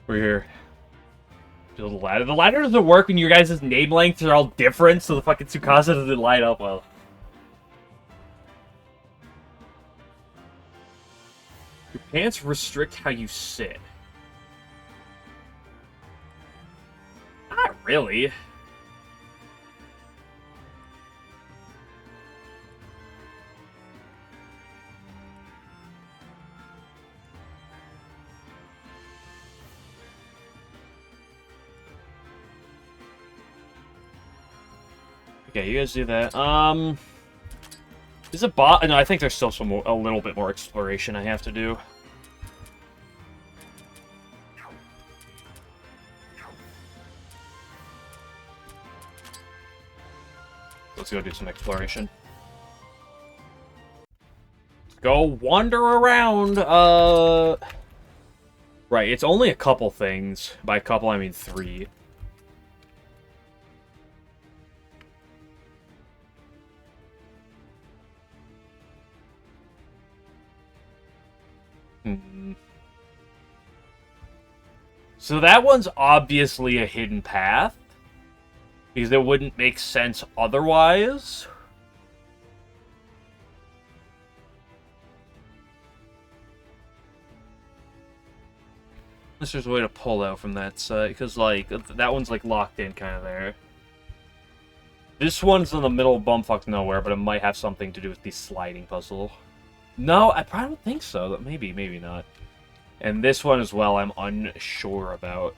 We're here. Build a ladder. The ladder doesn't work when your guys' name lengths are all different, so the fucking Tsukasa doesn't line up well. Your pants restrict how you sit. Not really. Okay, you guys do that. Is it bot? No, I think there's still a little bit more exploration I have to do. Let's go do some exploration. Let's go wander around. Right, it's only a couple things. By couple, I mean 3. So that one's obviously a hidden path, because it wouldn't make sense otherwise. Unless there's a way to pull out from that side, because, like, that one's, like, locked in kind of there. This one's in the middle of bumfuck nowhere, but it might have something to do with the sliding puzzle. No, I probably don't think so. Maybe, maybe not. And this one as well, I'm unsure about.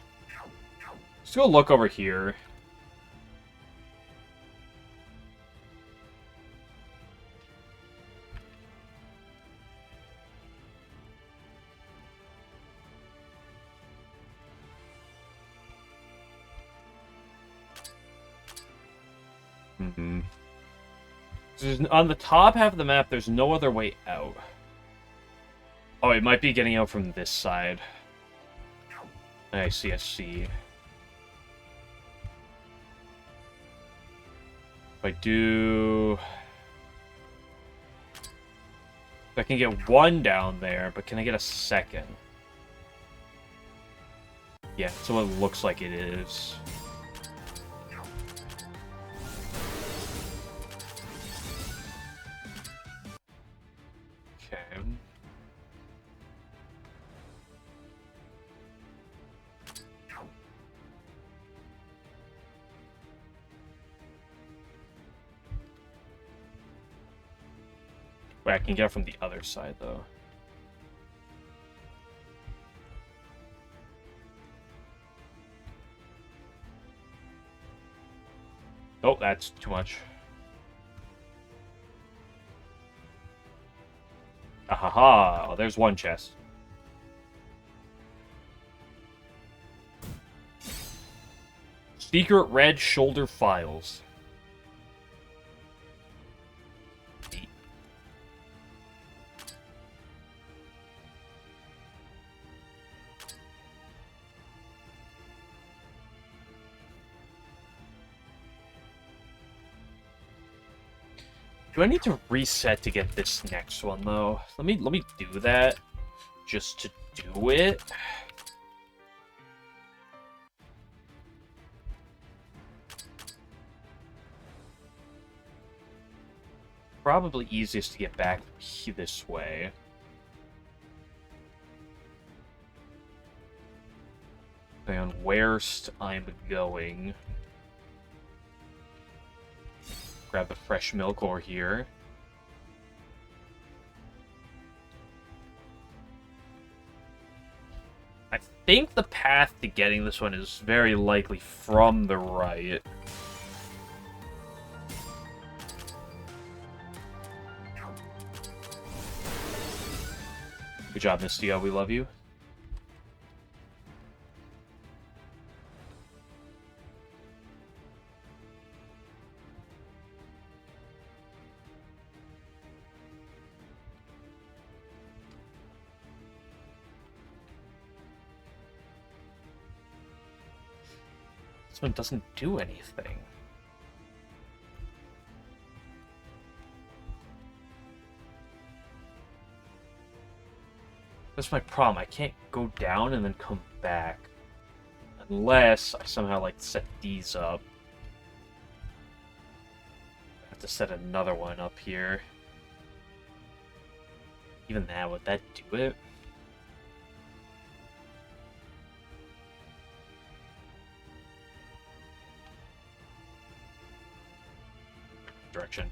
Let's go look over here. On the top half of the map, there's no other way out. Oh, it might be getting out from this side. I see, I see. If I do... I can get one down there, but can I get a second? Yeah, so it looks like it is. Okay. Wait, I can get it from the other side, though. Oh, that's too much. Ahaha! Oh, there's one chest. Secret red shoulder files. Do I need to reset to get this next one though? Let me do that just to do it. Probably easiest to get back this way. Depending on where'st I'm going. Grab the fresh milk over here. I think the path to getting this one is very likely from the right. Good job, Mistia. We love you. This one doesn't do anything. That's my problem. I can't go down and then come back. Unless I somehow, like, set these up. I have to set another one up here. Even that, would that do it? Direction.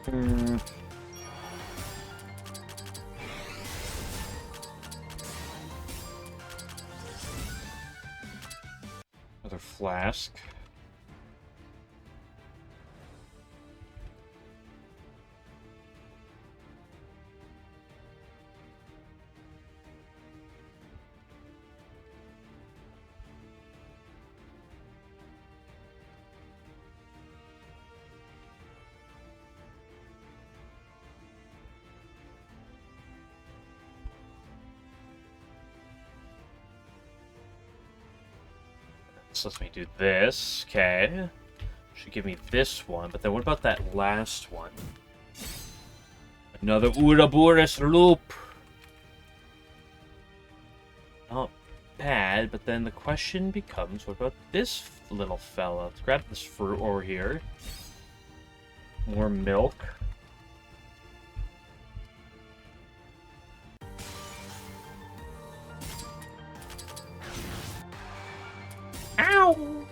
Another flask. This lets me do this. Okay. Should give me this one, but then what about that last one? Another Ouroboros loop. Not bad, but then the question becomes, what about this little fella? Let's grab this fruit over here. More milk. Ow!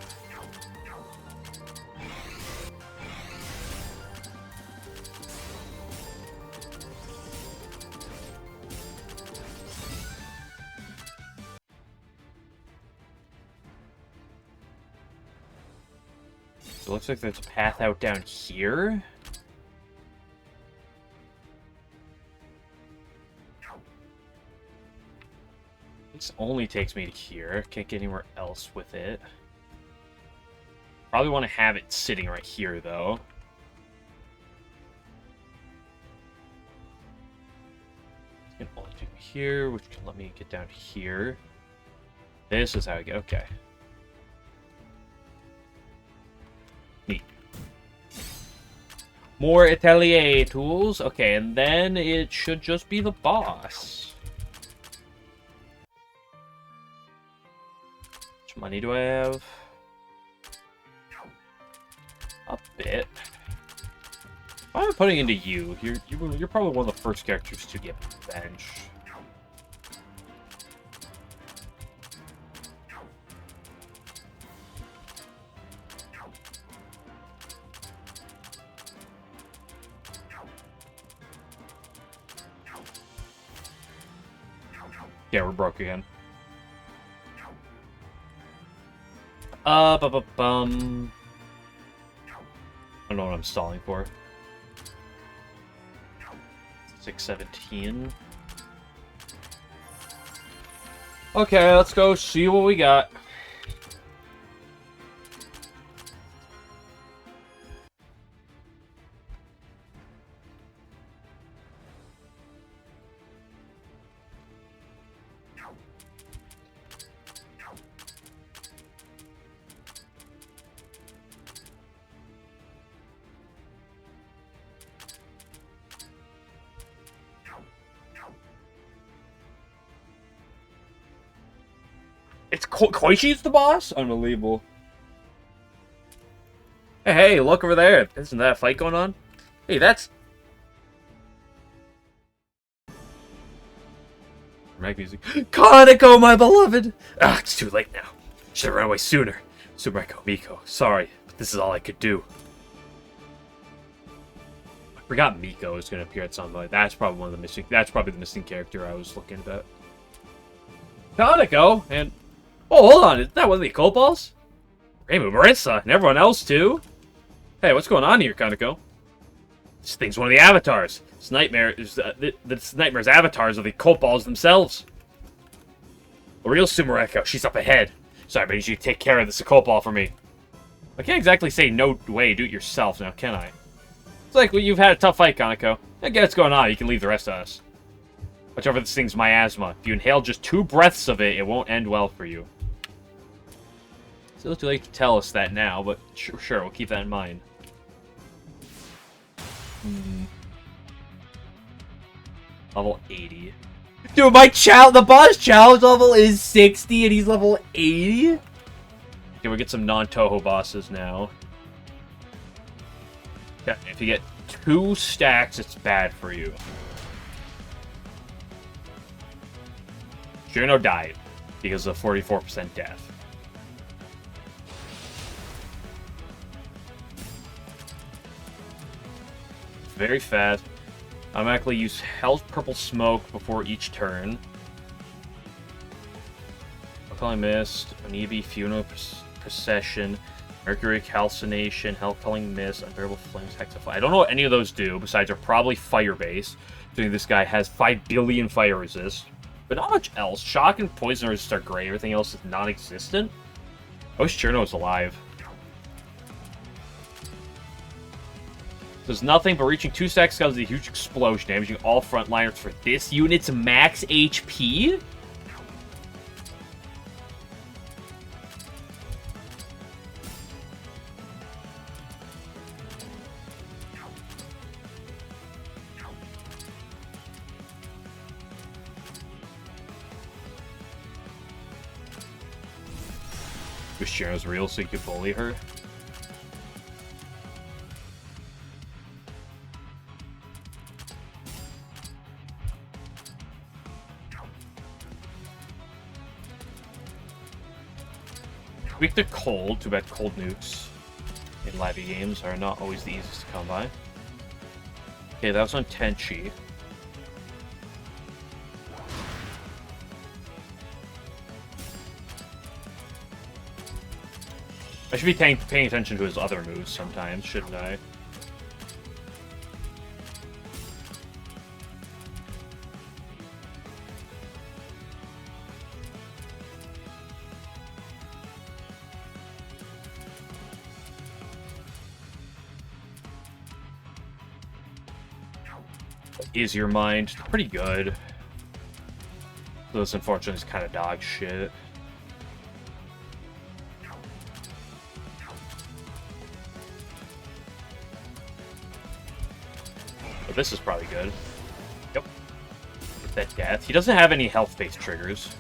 So it looks like there's a path out down here. This only takes me to here. Can't get anywhere else with it. Probably want to have it sitting right here, though. It can only take me here, which can let me get down here. This is how I get. Okay. Neat. More atelier tools. Okay, and then it should just be the boss. How much money do I have? A bit. Why am I putting into you? You're probably one of the first characters to get bench. Yeah, we're broke again. I don't know what I'm stalling for. 617. Okay, let's go see what we got. It's Koishi's the boss? Unbelievable. Hey, look over there. Isn't that a fight going on? Hey, that's... Mag music. Kaneko, my beloved! Ah, it's too late now. Should have run away sooner. Subareko, Miko, sorry, but this is all I could do. I forgot Miko was going to appear at some point. That's probably one of the missing... That's probably the missing character I was looking at. Kaneko, and... Oh, hold on. Is that one of the occult balls? Rainbow Marissa, and everyone else, too? Hey, what's going on here, Kaneko? This thing's one of the avatars. This Nightmare's avatars of the occult balls themselves. A real Sumareko, she's up ahead. Sorry, but I need you to take care of this occult ball for me. I can't exactly say no way, do it yourself now, can I? It's like, well, you've had a tough fight, Kaneko. I get what's going on, you can leave the rest of us. Watch over, this thing's miasma. If you inhale just 2 breaths of it, it won't end well for you. Still too late to tell us that now, but sure, we'll keep that in mind. Level 80. Dude, the boss challenge level is 60 and he's level 80? Okay, we get some non-Touhou bosses now. Okay, if you get 2 stacks, it's bad for you. Juno died because of 44% death. Very fast. Automatically use Hell's Purple Smoke before each turn. Calling Mist, Onibi, Funeral Procession, Mercury Calcination, Hell Calling Mist, Unbearable Flames, Hexafly. I don't know what any of those do, besides they're probably fire-based. I think this guy has 5 billion fire resist. But not much else. Shock and Poison resist are great. Everything else is non-existent. I wish Cherno was alive. Does nothing but reaching 2 stacks causes a huge explosion, damaging all frontliners for this unit's max HP? Wish Cherno's real so you could bully her. Weak to cold. Too bad cold nukes in Labby games are not always the easiest to come by. Okay, that was on Tenchi. I should be paying attention to his other moves sometimes, shouldn't I? Is your mind pretty good? This unfortunately is kind of dog shit. But this is probably good. Yep. With that death. He doesn't have any health-based triggers.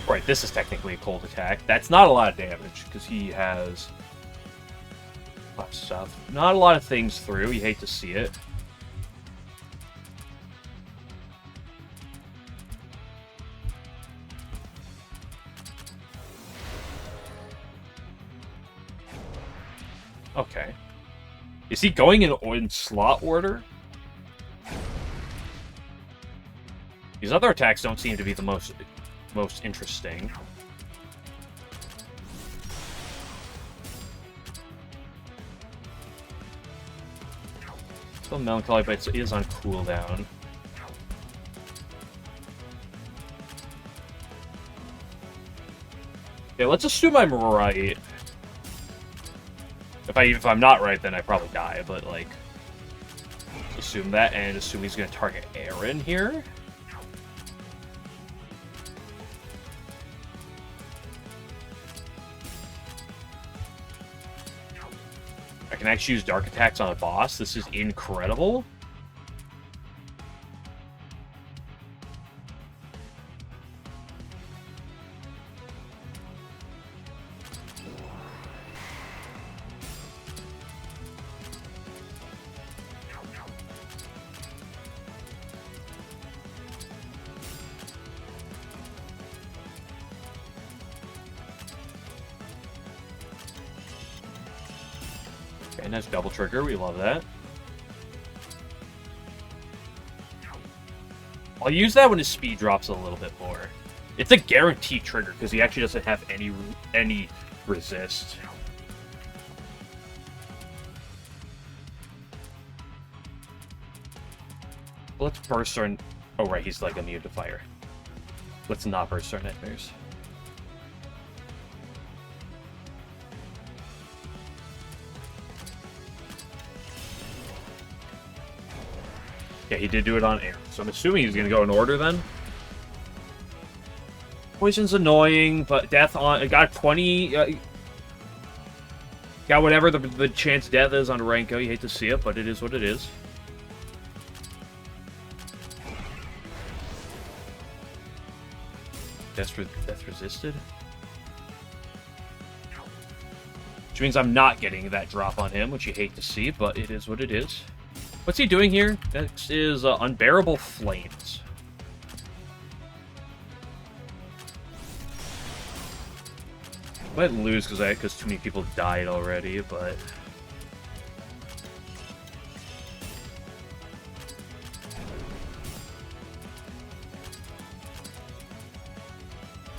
Right, this is technically a cold attack. That's not a lot of damage, because he has a lot of stuff. Not a lot of things through, you hate to see it. Okay. Is he going in slot order? These other attacks don't seem to be the most interesting. Still melancholy, but it is on cooldown. Okay, let's assume I'm right. If I'm not right, then I probably die. But like, assume that, and assume he's gonna target Aaron here. I can actually use dark attacks on a boss. This is incredible. Okay, nice double trigger. We love that. I'll use that when his speed drops a little bit more. It's a guaranteed trigger because he actually doesn't have any resist. Let's burst our... Oh, right, he's like immune to fire. Let's not burst our nightmares. Yeah, he did do it on air, so I'm assuming he's going to go in order then. Poison's annoying, but death on... got 20... got whatever the chance death is on Renko. You hate to see it, but it is what it is. Death resisted? Which means I'm not getting that drop on him, which you hate to see, but it is what it is. What's he doing here? Next is Unbearable Flames. Might lose because too many people died already, but...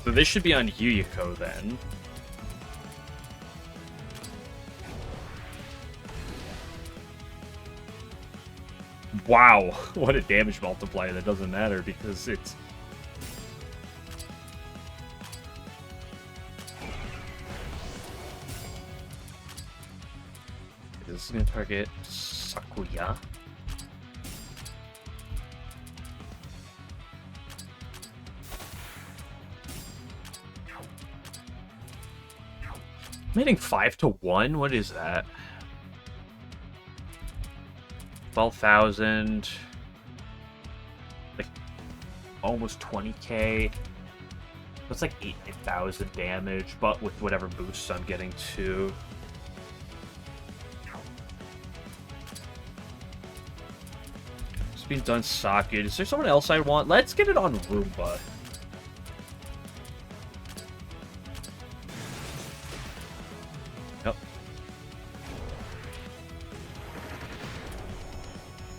So this should be on Yuyiko then. Wow, what a damage multiplier. That doesn't matter because it's... This is going to target Sakuya. I'm hitting 5 to 1? What is that? 12,000. Like, almost 20k. That's like 8,000 damage, but with whatever boosts I'm getting too. Speed done socket. Is there someone else I want? Let's get it on Roomba. Yep.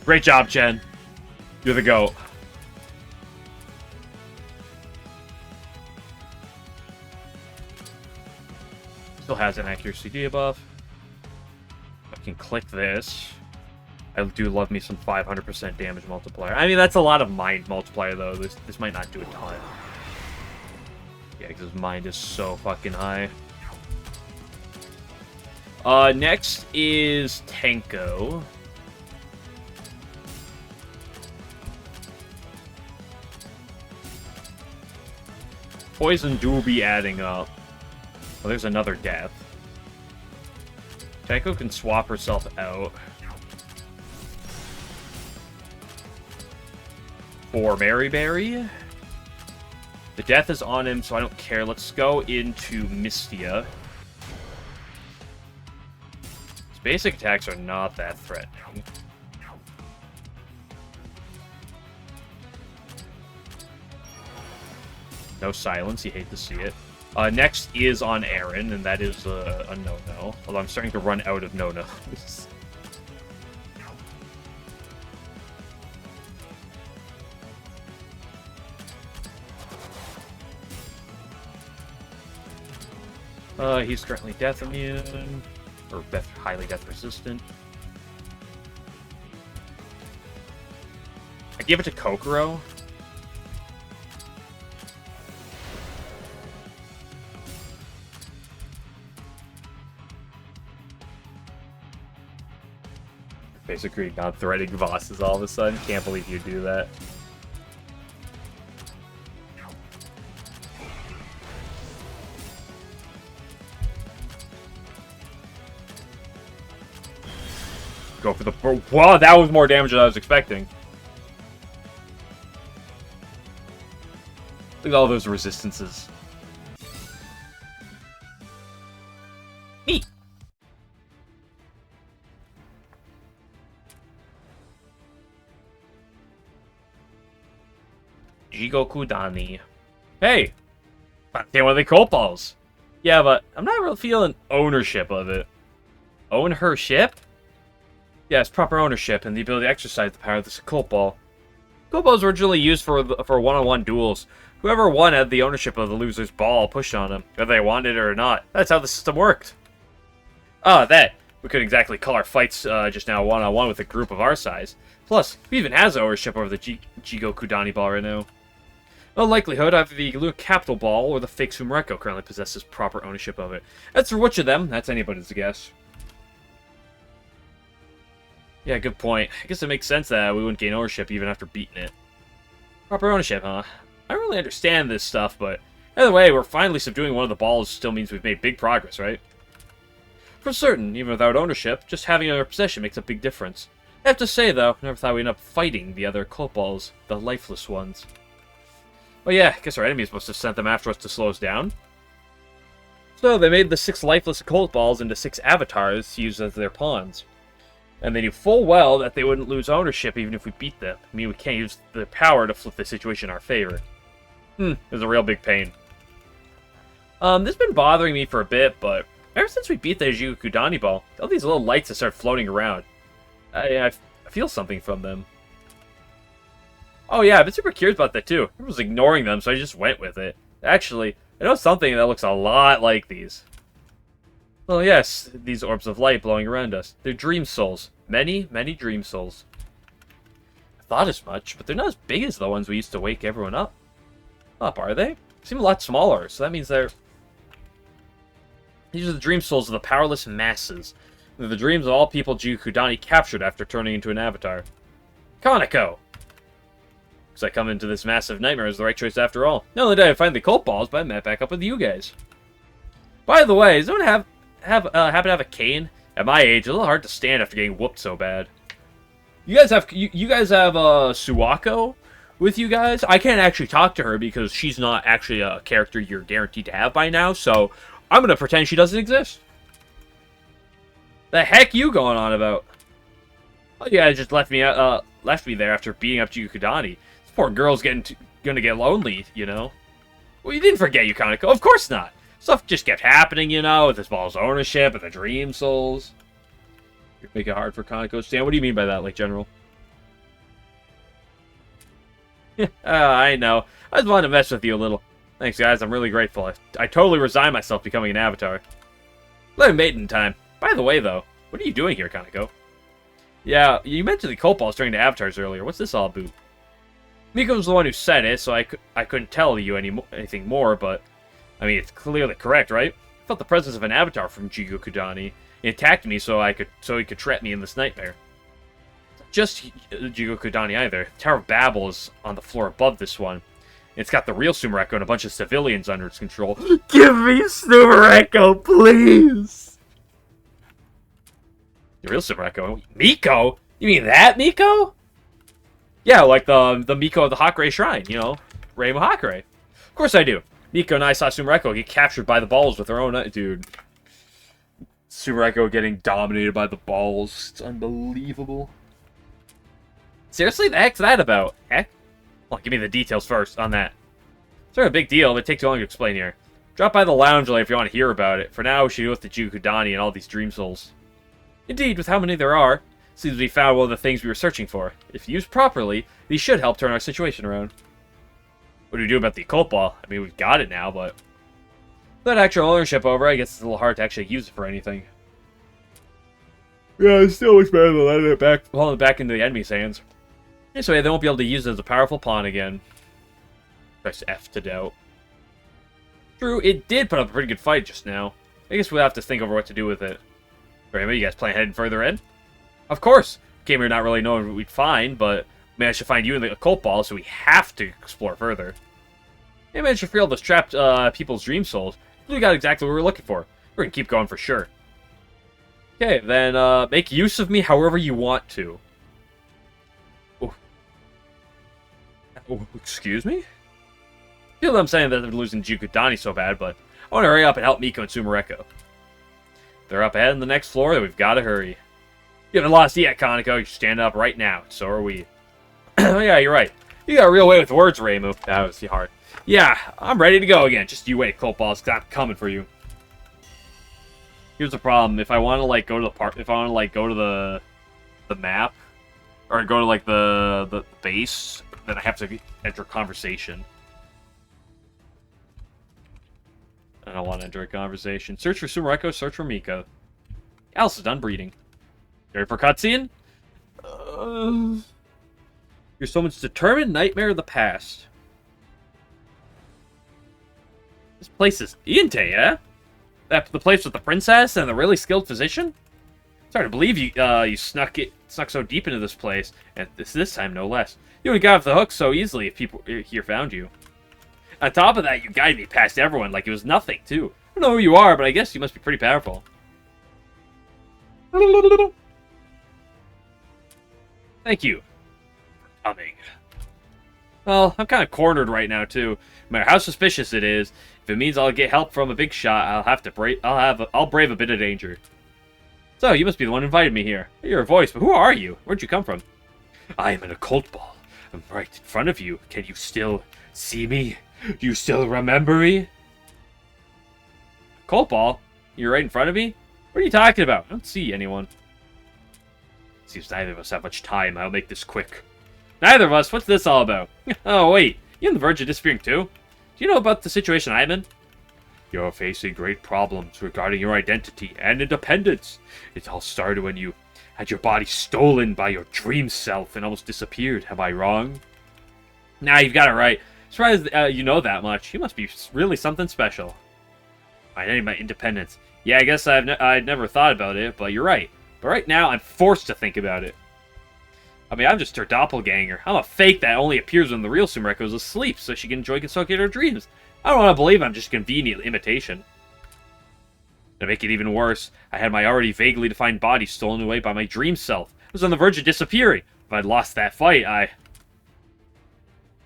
Great job, Chen. You're the GOAT. Still has an accuracy debuff. I can click this. I do love me some 500% damage multiplier. I mean, that's a lot of mind multiplier, though. This might not do a ton. Yeah, because his mind is so fucking high. Next is Tenko. Poison do be adding up. Oh, there's another death. Tenko can swap herself out. For Mary Berry. The death is on him, so I don't care. Let's go into Mystia. His basic attacks are not that threatening. No silence, you hate to see it. Next is on Aaron, and that is a no-no. Although I'm starting to run out of no-nos. He's currently death immune, or highly death resistant. I give it to Kokoro. Basically non-threatening bosses all of a sudden. Can't believe you do that. Go for the... Wow, that was more damage than I was expecting. Look at all those resistances. Me! Jigoku Dani. Hey! One of the cult balls. Yeah, but I'm not really feeling ownership of it. Own her ship? Yes, proper ownership and the ability to exercise the power of this occult ball. Occult balls were originally used for one-on-one duels. Whoever won had the ownership of the loser's ball pushed on him, whether they wanted it or not. That's how the system worked. Ah, that. We couldn't exactly call our fights just now one-on-one with a group of our size. Plus, who even has ownership over the Jigoku Dani ball right now? No likelihood, either the Lunar Capital Ball or the fake Sumereko currently possesses proper ownership of it. As for which of them, that's anybody's guess. Yeah, good point. I guess it makes sense that we wouldn't gain ownership even after beating it. Proper ownership, huh? I don't really understand this stuff, but Either way, we're finally subduing one of the balls still means we've made big progress, right? For certain, even without ownership, just having it in our possession makes a big difference. I have to say, though, I never thought we'd end up fighting the other cult balls, the lifeless ones. Well, yeah, I guess our enemies must have sent them after us to slow us down. So, they made the 6 lifeless cult balls into 6 avatars to use as their pawns. And they knew full well that they wouldn't lose ownership even if we beat them. I mean, we can't use their power to flip the situation in our favor. It was a real big pain. This has been bothering me for a bit, but ever since we beat the Jigokudani ball, all these little lights have started floating around. I feel something from them. Oh yeah, I've been super curious about that too. I was ignoring them, so I just went with it. Actually, I know something that looks a lot like these. Well, yes, these orbs of light blowing around us. They're dream souls. Many, many dream souls. I thought as much, but they're not as big as the ones we used to wake everyone up. Are they? They seem a lot smaller, so that means they're... These are the dream souls of the powerless masses. They're the dreams of all people Jigokudani captured after turning into an avatar. Kaneko! Because I come into this massive nightmare is the right choice after all. Not only did I find the cult balls, but I met back up with you guys. By the way, does anyone happen to have a cane? At my age, it's a little hard to stand after getting whooped so bad. You guys have Suwako with you guys? I can't actually talk to her because she's not actually a character you're guaranteed to have by now, so I'm gonna pretend she doesn't exist. The heck you going on about? Oh, you guys just left me there after beating up Jigokudani. This poor girl's gonna get lonely, you know. Well, you didn't forget you, Kaneko. Of course not. Stuff just kept happening, you know, with this ball's ownership and the Dream Souls. You make it hard for Kaneko. Stan, what do you mean by that, like, General? I know. I just wanted to mess with you a little. Thanks, guys. I'm really grateful. I totally resigned myself becoming an avatar. Let me mate in time. By the way, though, what are you doing here, Kaneko? Yeah, you mentioned the cult balls turning to avatars earlier. What's this all about? Miko was the one who said it, so I couldn't tell you anything more, but... I mean, it's clearly correct, right? I felt the presence of an avatar from Jigokudani. It attacked me so he could trap me in this nightmare. Just Jigokudani either. Tower of Babel is on the floor above this one. It's got the real Sumereko and a bunch of civilians under its control. Give me Sumereko, please! The real Sumereko? Miko? You mean that Miko? Yeah, like the Miko of the Hakurei Shrine, you know? Reimu Hakurei. Of course I do. Miko and I saw Sumereko get captured by the balls with her own... Dude. Sumereko getting dominated by the balls. It's unbelievable. Seriously? The heck's that about? Heck? Well, give me the details first on that. It's not a big deal, but it takes too long to explain here. Drop by the lounge later if you want to hear about it. For now, we should deal with the Jigokudani and all these Dream Souls. Indeed, with how many there are, seems we found one of the things we were searching for. If used properly, these should help turn our situation around. What do we do about the occult ball? I mean, we've got it now, but... without actual ownership over, I guess it's a little hard to actually use it for anything. Yeah, it's still much better than letting it holding it back into the enemy's hands. This way, they won't be able to use it as a powerful pawn again. Press F to doubt. True, it did put up a pretty good fight just now. I guess we'll have to think over what to do with it. Alright, you guys plan heading further in? Of course! Came here not really knowing what we'd find, but we managed to find you in the occult ball, so we have to explore further. We managed to free all those trapped people's dream souls. We got exactly what we were looking for. We're gonna keep going for sure. Okay, then make use of me however you want to. Oh, excuse me? I feel that I'm saying that they're losing Jigokudani so bad, but I want to hurry up and help Miko and Sumereko. They're up ahead on the next floor, we've got to hurry. You haven't lost yet, Kaneko. You're standing up right now. So are we. Oh, yeah, you're right. You got a real way with words, Reimu. That was hard. Yeah, I'm ready to go again. Just you wait, cult balls, 'cause I'm coming for you. Here's the problem. If I want to like go to the park, if I want to like go to the map, or go to like the base, then I have to enter conversation. I don't want to enter a conversation. Search for Sumereko, search for Miko. Alice is done breeding. Ready for cutscene? You're someone's determined nightmare of the past. This place is Iente, yeah? That's the place with the princess and the really skilled physician? It's hard to believe you snuck so deep into this place, and this time no less. You only got off the hook so easily if people here found you. On top of that, you guided me past everyone like it was nothing, too. I don't know who you are, but I guess you must be pretty powerful. Thank you for coming. Well, I'm kind of cornered right now, too. No matter how suspicious it is, if it means I'll get help from a big shot, I'll brave a bit of danger. So, you must be the one who invited me here. I hear your voice, but who are you? Where'd you come from? I am an occult ball. I'm right in front of you. Can you still see me? Do you still remember me? Occult ball? You're right in front of me? What are you talking about? I don't see anyone. Seems neither of us have much time. I'll make this quick. Neither of us? What's this all about? Oh, wait. You on the verge of disappearing, too? Do you know about the situation I'm in? You're facing great problems regarding your identity and independence. It all started when you had your body stolen by your dream self and almost disappeared. Am I wrong? Nah, you've got it right. Surprised you know that much. You must be really something special. My independence. Yeah, I guess I'd never thought about it, but you're right. But right now, I'm forced to think about it. I mean, I'm just her doppelganger. I'm a fake that only appears when the real Sumereko is asleep, so she can enjoy Gensoku in her dreams. I don't want to believe I'm just a convenient imitation. To make it even worse, I had my already vaguely defined body stolen away by my dream self. I was on the verge of disappearing. If I'd lost that fight,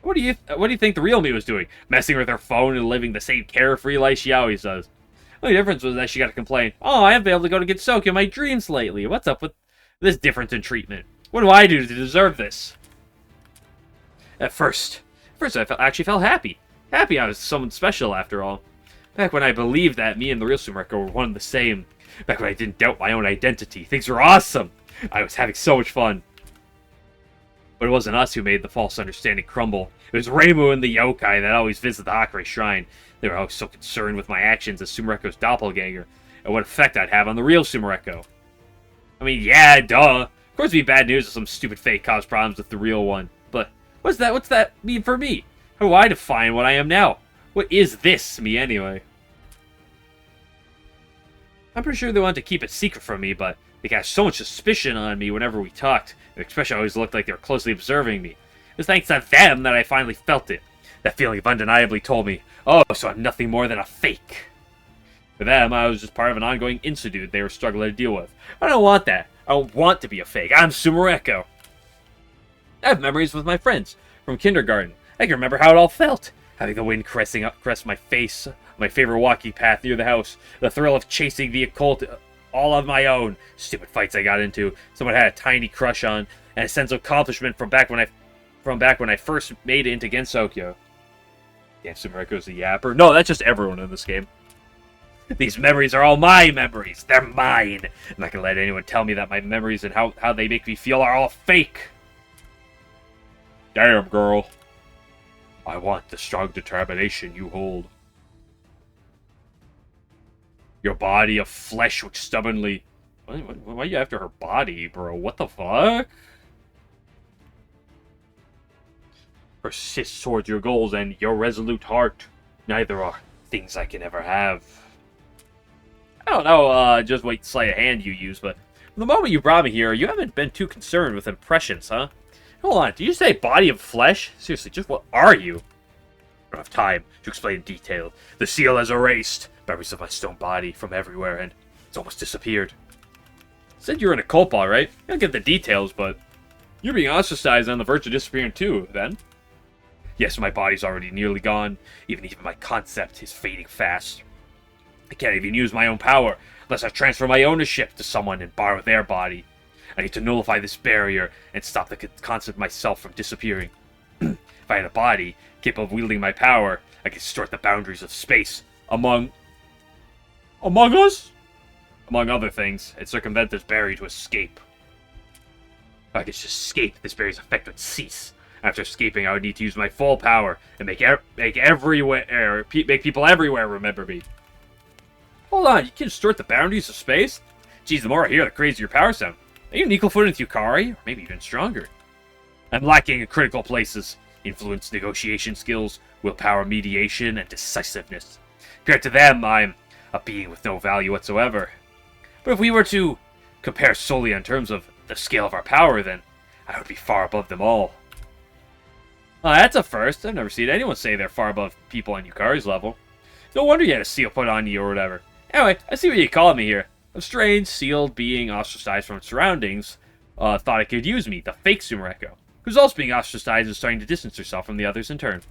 What do you think the real me was doing? Messing with her phone and living the same carefree life she always does. The only difference was that she got to complain, "Oh, I haven't been able to go to Gensoku in my dreams lately. What's up with this difference in treatment? What do I do to deserve this?" At first I actually felt happy. Happy I was someone special after all. Back when I believed that me and the real Sumereko were one and the same. Back when I didn't doubt my own identity. Things were awesome. I was having so much fun. But it wasn't us who made the false understanding crumble. It was Reimu and the yokai that always visit the Hakure Shrine. They were always so concerned with my actions as Sumereko's doppelganger, and what effect I'd have on the real Sumereko. I mean, yeah, duh. Of course it'd be bad news if some stupid fake caused problems with the real one. But what's that mean for me? How do I define what I am now? What is this me anyway? I'm pretty sure they wanted to keep it secret from me, but they cast so much suspicion on me whenever we talked. Their expression always looked like they were closely observing me. It was thanks to them that I finally felt it. That feeling undeniably told me, oh, so I'm nothing more than a fake. For them, I was just part of an ongoing incident they were struggling to deal with. I don't want that. I don't want to be a fake. I'm Sumereko. I have memories with my friends from kindergarten. I can remember how it all felt. Having the wind caress my face, my favorite walking path near the house, the thrill of chasing the occult all on my own, stupid fights I got into, someone I had a tiny crush on, and a sense of accomplishment from back when I first made it into Gensoku. Damn, Sumereko's a yapper. No, that's just everyone in this game. These memories are all my memories. They're mine. I'm not gonna let anyone tell me that my memories and how they make me feel are all fake. Damn, girl. I want the strong determination you hold. Your body of flesh which stubbornly... Why are you after her body, bro? What the fuck? Persist towards your goals and your resolute heart. Neither are things I can ever have. I don't know just what sleight of hand you use, but from the moment you brought me here, you haven't been too concerned with impressions, huh? Hold on, did you say body of flesh? Seriously, just what are you? I don't have time to explain in detail. The seal has erased memories of my stone body from everywhere, and it's almost disappeared. You said you were in a occult ball, right? I don't get the details, but you're being ostracized on the verge of disappearing too, then? Yes, my body's already nearly gone. Even my concept is fading fast. I can't even use my own power unless I transfer my ownership to someone and borrow their body. I need to nullify this barrier and stop the concept myself from disappearing. If I had a body capable of wielding my power, I could distort the boundaries of space among us? Among other things, and circumvent this barrier to escape. If I could just escape, this barrier's effect would cease. After escaping, I would need to use my full power and make people everywhere remember me. Hold on, you can distort the boundaries of space? Geez, the more I hear, the crazier your power sound. Are you an equal footing with Yukari? Or maybe even stronger? I'm lacking in critical places. Influence, negotiation skills, willpower, mediation, and decisiveness. Compared to them, I'm a being with no value whatsoever. But if we were to compare solely on terms of the scale of our power, then I would be far above them all. Oh, that's a first. I've never seen anyone say they're far above people on Yukari's level. No wonder you had a seal put on you or whatever. Anyway, I see what you call me here. A strange, sealed being ostracized from its surroundings thought it could use me, the fake Sumereko, who's also being ostracized and starting to distance herself from the others in turn.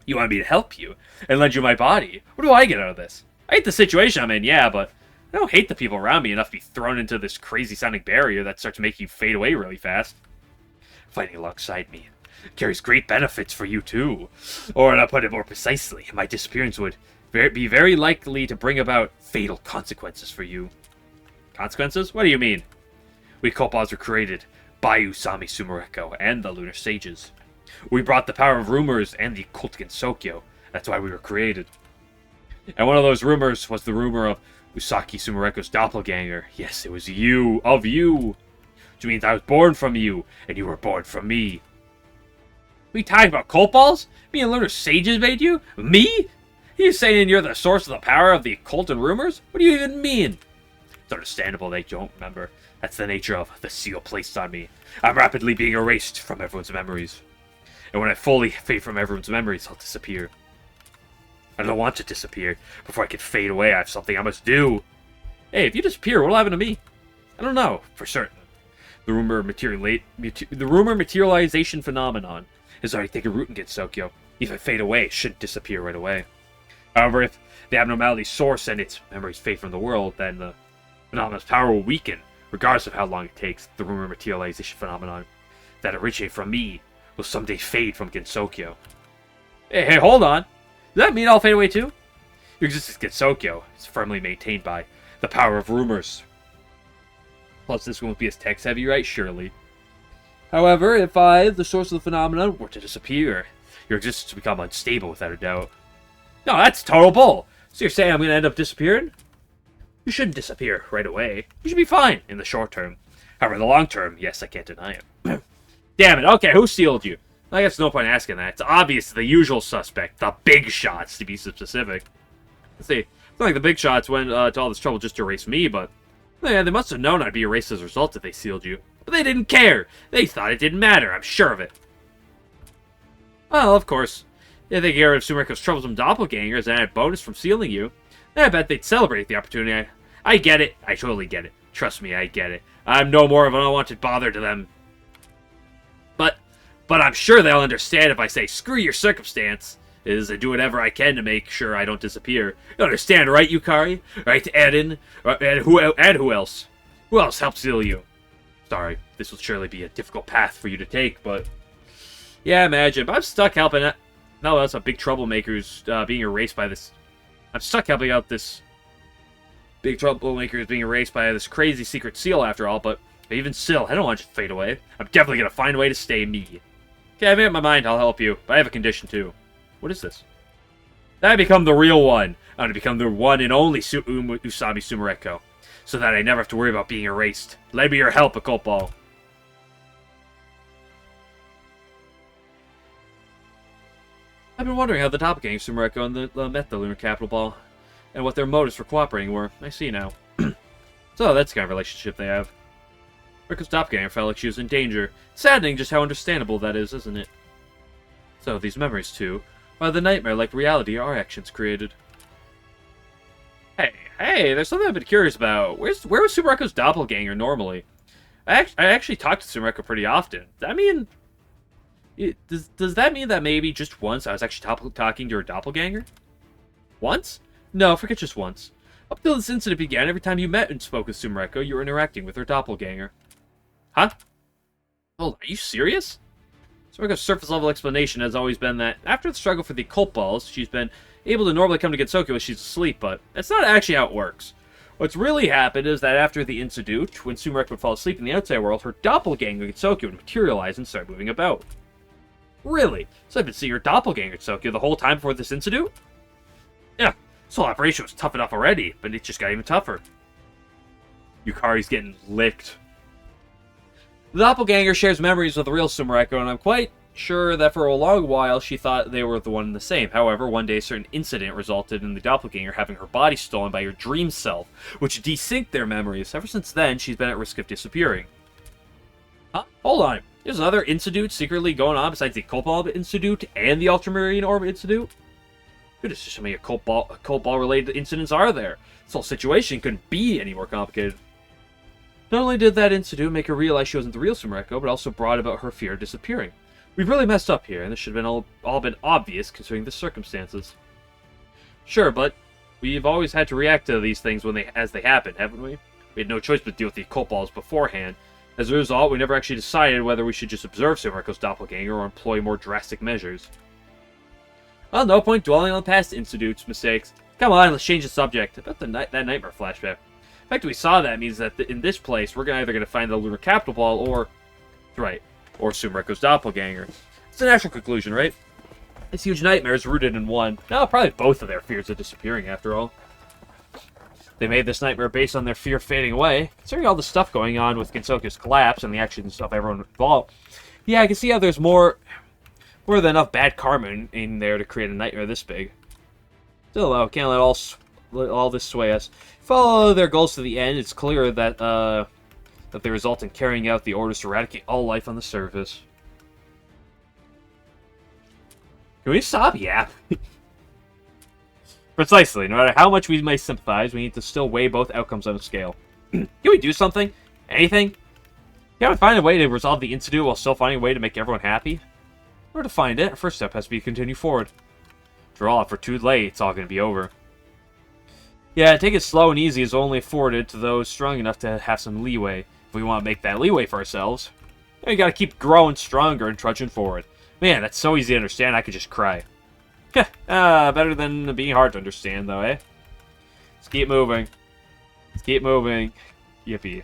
You want me to help you and lend you my body? What do I get out of this? I hate the situation I'm in, yeah, but I don't hate the people around me enough to be thrown into this crazy-sounding barrier that starts making you fade away really fast. Fighting alongside me carries great benefits for you, too. Or, to put it more precisely, my disappearance would be very likely to bring about fatal consequences for you. Consequences? What do you mean? We Koppals were created by Usami Sumereko and the Lunar Sages. We brought the power of rumors and the occult Gensokyo. That's why we were created. And one of those rumors was the rumor of Usaki Sumereko's doppelganger. Yes, it was you. Of you. Which means I was born from you, and you were born from me. What are you talking about, Koppals? Me and Lunar Sages made you? Me? You saying you're the source of the power of the occult and rumors? What do you even mean? It's understandable they don't remember. That's the nature of the seal placed on me. I'm rapidly being erased from everyone's memories. And when I fully fade from everyone's memories, I'll disappear. I don't want to disappear. Before I can fade away, I have something I must do. Hey, if you disappear, what'll happen to me? I don't know, for certain. The rumor materialization phenomenon has already taken root in Gensokyo. If I fade away, it shouldn't disappear right away. However, if the abnormality's source and its memories fade from the world, then the phenomenon's power will weaken, regardless of how long it takes. The rumor materialization phenomenon that originated from me will someday fade from Gensokyo. Hey, hold on. Does that mean I'll fade away too? Your existence Gensokyo is firmly maintained by the power of rumors. Plus, this won't be as text-heavy, right? Surely. However, if I, the source of the phenomenon, were to disappear, your existence would become unstable without a doubt. No, that's total bull. So you're saying I'm going to end up disappearing? You shouldn't disappear right away. You should be fine in the short term. However, in the long term, yes, I can't deny it. Damn it, okay, who sealed you? I guess no point asking that. It's obvious the usual suspect, the big shots, to be specific. Let's see, it's not like the big shots went to all this trouble just to erase me, but yeah, they must have known I'd be erased as a result if they sealed you. But they didn't care. They thought it didn't matter, I'm sure of it. Well, of course, if they get rid of Sumereko's troublesome doppelganger as an added bonus from sealing you, then I bet they'd celebrate the opportunity. I get it. I totally get it. Trust me, I get it. I'm no more of an unwanted bother to them. But I'm sure they'll understand if I say, screw your circumstance, and do whatever I can to make sure I don't disappear. You understand, right, Yukari? Right, Eden? And who else? Who else helped seal you? Sorry, this will surely be a difficult path for you to take, but... Yeah, imagine. But I'm stuck helping out... No, that's a big troublemaker who's being erased by this... I'm stuck helping out this... Big troublemaker who's being erased by this crazy secret seal after all, but even still, I don't want you to fade away. I'm definitely going to find a way to stay me. Okay, I've made up my mind, I'll help you, but I have a condition too. What is this? That I become the real one. I'm going to become the one and only Usami Sumereko, so that I never have to worry about being erased. Lend me your help, Koppal. I've been wondering how the doppelganger Sumereko and met the Lunar Capital Ball, and what their motives for cooperating were. I see now. So that's the kind of relationship they have. Riko's doppelganger felt like she was in danger. Saddening just how understandable that is, isn't it? So, these memories, too, are the nightmare-like reality our actions created. Hey, there's something I've been curious about. Where was Sumereko's doppelganger normally? I actually talk to Sumereko pretty often. I mean, does that mean that maybe just once I was actually talking to her doppelganger? Once? No, forget just once. Up till this incident began, every time you met and spoke with Sumereko, you were interacting with her doppelganger. Huh? Hold on, are you serious? Sumereko's surface-level explanation has always been that, after the struggle for the occult balls, she's been able to normally come to Gensokyo when she's asleep, but that's not actually how it works. What's really happened is that after the incident, when Sumereko would fall asleep in the outside world, her doppelganger Gensokyo would materialize and start moving about. Really? So I've been seeing her doppelganger Gensokyo the whole time before this incident? Yeah, this whole operation was tough enough already, but it just got even tougher. Yukari's getting licked. The doppelganger shares memories with the real Sumereko, and I'm quite sure that for a long while she thought they were the one and the same. However, one day a certain incident resulted in the doppelganger having her body stolen by her dream self, which desynced their memories. Ever since then, she's been at risk of disappearing. Huh? Hold on. There's another Institute secretly going on besides the Cobalt Institute and the Ultramarine Orbit Institute? Goodness, just how many Cobalt-related incidents are there? This whole situation couldn't be any more complicated. Not only did that Institute make her realize she wasn't the real Sumereko, but also brought about her fear of disappearing. We've really messed up here, and this should have been all been obvious considering the circumstances. Sure, but we've always had to react to these things as they happen, haven't we? We had no choice but to deal with the occult balls beforehand. As a result, we never actually decided whether we should just observe Sumereko's doppelganger or employ more drastic measures. Well, no point dwelling on past Institute's mistakes. Come on, let's change the subject. About that nightmare flashback. The fact that we saw that means that in this place, we're either going to find the Lunar Capital Ball or... Right. Or Sumereko's doppelganger. It's a natural conclusion, right? This huge nightmare is rooted in one. No, probably both of their fears of disappearing, after all. They made this nightmare based on their fear of fading away. Considering all the stuff going on with Gensoku's collapse and the actions of everyone involved, yeah, I can see how there's more than enough bad karma in there to create a nightmare this big. Still, though, can't let all this sway us. Follow their goals to the end. It's clear that they result in carrying out the orders to eradicate all life on the surface. Can we stop? Yeah. Precisely. No matter how much we may sympathize, we need to still weigh both outcomes on a scale. Can we do something? Anything? Can we find a way to resolve the incident while still finding a way to make everyone happy? In order to find it, our first step has to be to continue forward. After all, if we're too late, it's all going to be over. Yeah, take it slow and easy is only afforded to those strong enough to have some leeway. If we want to make that leeway for ourselves, we gotta keep growing stronger and trudging forward. Man, that's so easy to understand, I could just cry. Better than being hard to understand, though, eh? Let's keep moving. Let's keep moving. Yippee.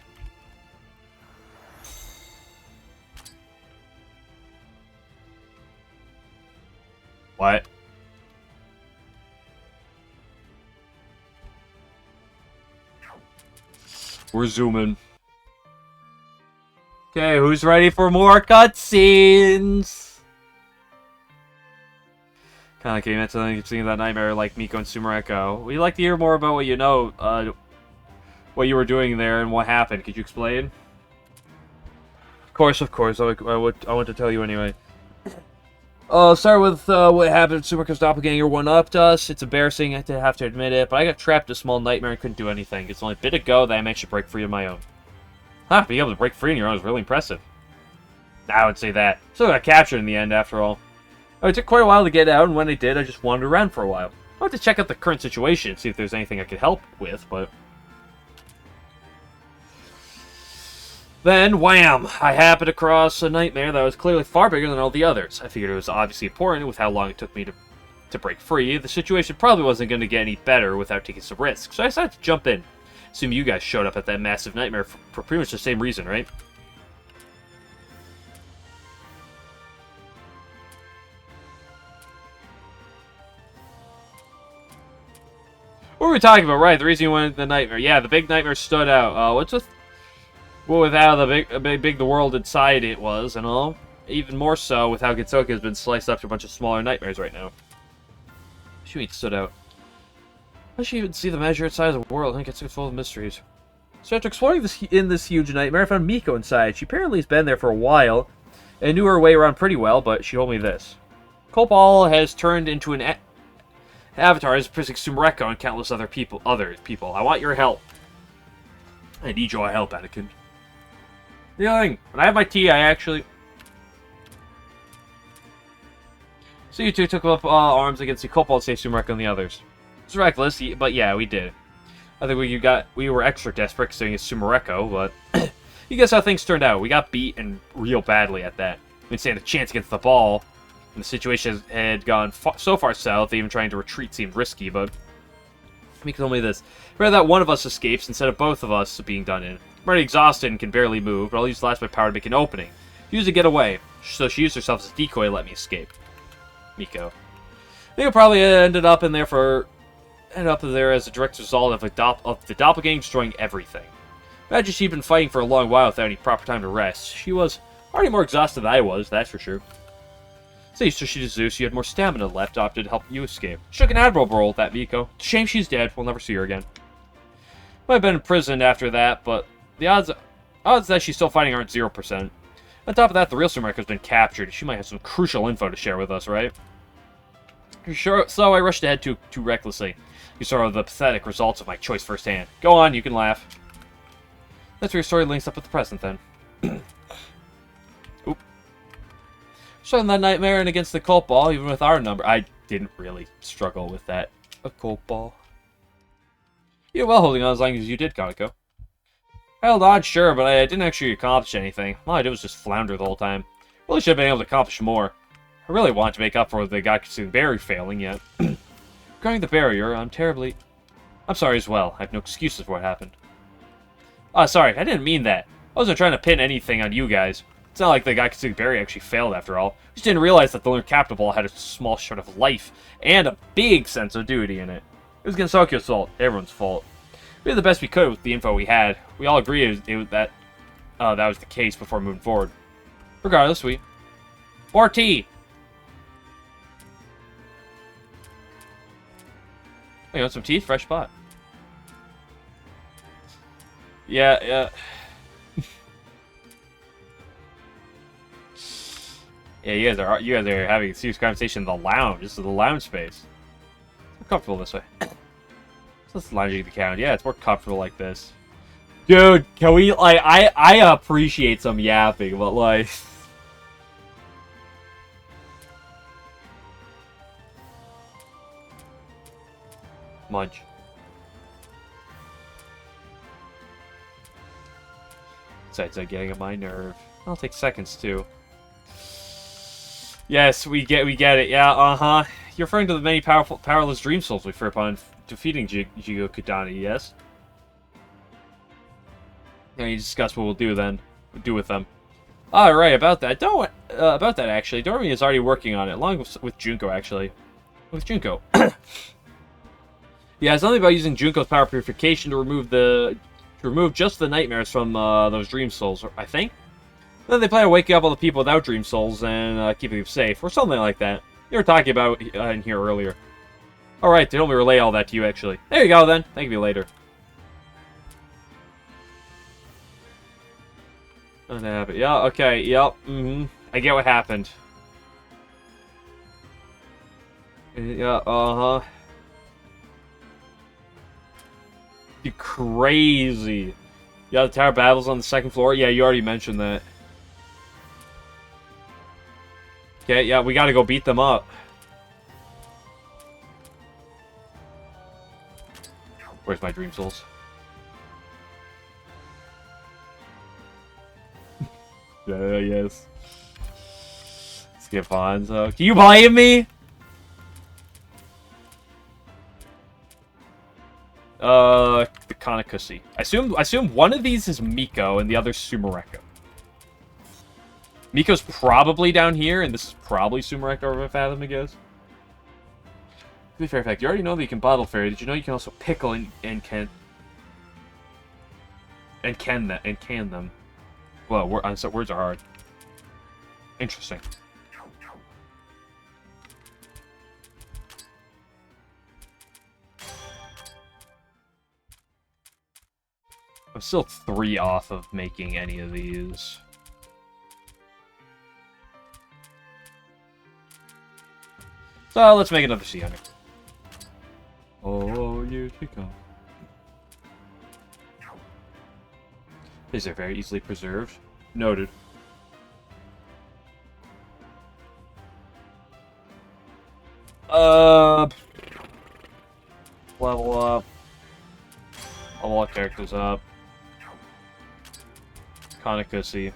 What? We're zooming. Okay, who's ready for more cutscenes? Kinda came into something seeing that nightmare like Miko and Sumereko. We'd like to hear more about what you know, what you were doing there and what happened. Could you explain? Of course. I want to tell you anyway. Start with what happened. Sumereko's doppelganger one-upped us. It's embarrassing to have to admit it, but I got trapped in a small nightmare and couldn't do anything. It's only a bit ago that I managed to break free on my own. Huh, being able to break free on your own is really impressive. I would say that. Still got captured in the end, after all. It took quite a while to get out, and when I did, I just wandered around for a while. I wanted to check out the current situation, see if there's anything I could help with, but... Then, wham! I happened across a nightmare that was clearly far bigger than all the others. I figured it was obviously important with how long it took me to break free. The situation probably wasn't going to get any better without taking some risks, so I decided to jump in. Assume you guys showed up at that massive nightmare for pretty much the same reason, right? What were we talking about? Right, the reason you went to the nightmare. Yeah, the big nightmare stood out. What's with... Well, with how big the world inside it was and all. Even more so with how Gensoku has been sliced up to a bunch of smaller nightmares right now. She mean stood out. How does she even see the measured size of the world? I think it's full of mysteries. So after exploring this huge nightmare, I found Miko inside. She apparently has been there for a while and knew her way around pretty well, but she told me this. Cobalt has turned into an avatar as prising Sumereko and countless other people. I want your help. I need your help, Anakin. The other thing, when I have my tea, I actually... So you two took up arms against the Cobalt, save Sumereko and the others. It's reckless, but yeah, we did. I think we were extra desperate considering it's Sumereko, but... You guess how things turned out. We got beat, and real badly at that. We didn't stand a chance against the ball. And the situation had gone so far south, even trying to retreat seemed risky, but... Miko told me this. Rather that one of us escapes instead of both of us being done in. I'm already exhausted and can barely move, but I'll use the last of my power to make an opening. Use to get away. So she used herself as a decoy to let me escape. Miko. Miko probably ended up there as a direct result of the doppelganger destroying everything. Imagine she'd been fighting for a long while without any proper time to rest. She was already more exhausted than I was, that's for sure. See, so she to Zeus, you had more stamina left, opted to help you escape. She took an admirable role with that, Miko. Shame she's dead, we'll never see her again. Might have been imprisoned after that, but the odds that she's still fighting aren't 0%. On top of that, the real Sumereka has been captured. She might have some crucial info to share with us, right? Sure. So I rushed ahead too recklessly. You saw the pathetic results of my choice firsthand. Go on, you can laugh. That's where your story links up with the present, then. Oop. Showing that nightmare and against the cult ball, even with our number. I didn't really struggle with that. A cult ball. You're well holding on as long as you did, Kaneko. Held on, sure, but I didn't actually accomplish anything. All I did was just flounder the whole time. Really should have been able to accomplish more. I really want to make up for the Gaikatsu Berry failing yet. Regarding the barrier, I'm sorry as well. I have no excuses for what happened. Oh, sorry, I didn't mean that. I wasn't trying to pin anything on you guys. It's not like the Gaikatsu Berry actually failed after all. I just didn't realize that the Lunar Capital Ball had a small shred of life and a big sense of duty in it. It was Gensokyo's fault. Everyone's fault. We did the best we could with the info we had. We all agreed that was the case before moving forward. Regardless, we... 4T! Oh, you want some teeth? Fresh pot. Yeah. Yeah, you guys are having a serious conversation in the lounge. This is the lounge space. It's more comfortable this way. Let's lounging the count. Yeah, it's more comfortable like this. Dude, can we, like, I appreciate some yapping, but, like... Munch. Besides, getting on my nerve. It'll take seconds, too. Yes, we get it. Yeah, uh-huh. You're referring to the many powerless dream souls we fear upon defeating Jigo Kudani, yes? Yeah, you discuss what we'll do then. With them. Right, about that. About that, actually. Dormi is already working on it, along with Junko, actually. With Junko. Yeah, it's something about using Junko's power purification to remove just the nightmares from those dream souls, I think. Then they plan on waking up all the people without dream souls and keeping them safe, or something like that. You were talking about in here earlier. Alright, they told me to relay all that to you, actually. There you go, then. Thank you later. Nothing happened. Yeah, okay, yep, I get what happened. Yeah, uh-huh. You crazy. Yeah, the tower battles on the second floor. Yeah, you already mentioned that. Okay, yeah, we gotta go beat them up. Where's my dream souls? Yeah, yes. Skip Hanzo. Can you blame me? The Kanakushi. I assume one of these is Miko and the other Sumereka. Miko's probably down here, and this is probably Sumereka over Fathom, I guess. To be fair fact, you already know that you can bottle fairy. Did you know you can also pickle and can them? Well, words are hard. Interesting. I'm still 3 off of making any of these. So let's make another sea hunter. Oh, here she comes. These are very easily preserved. Noted. Level up. Level all characters up. Kanakushi.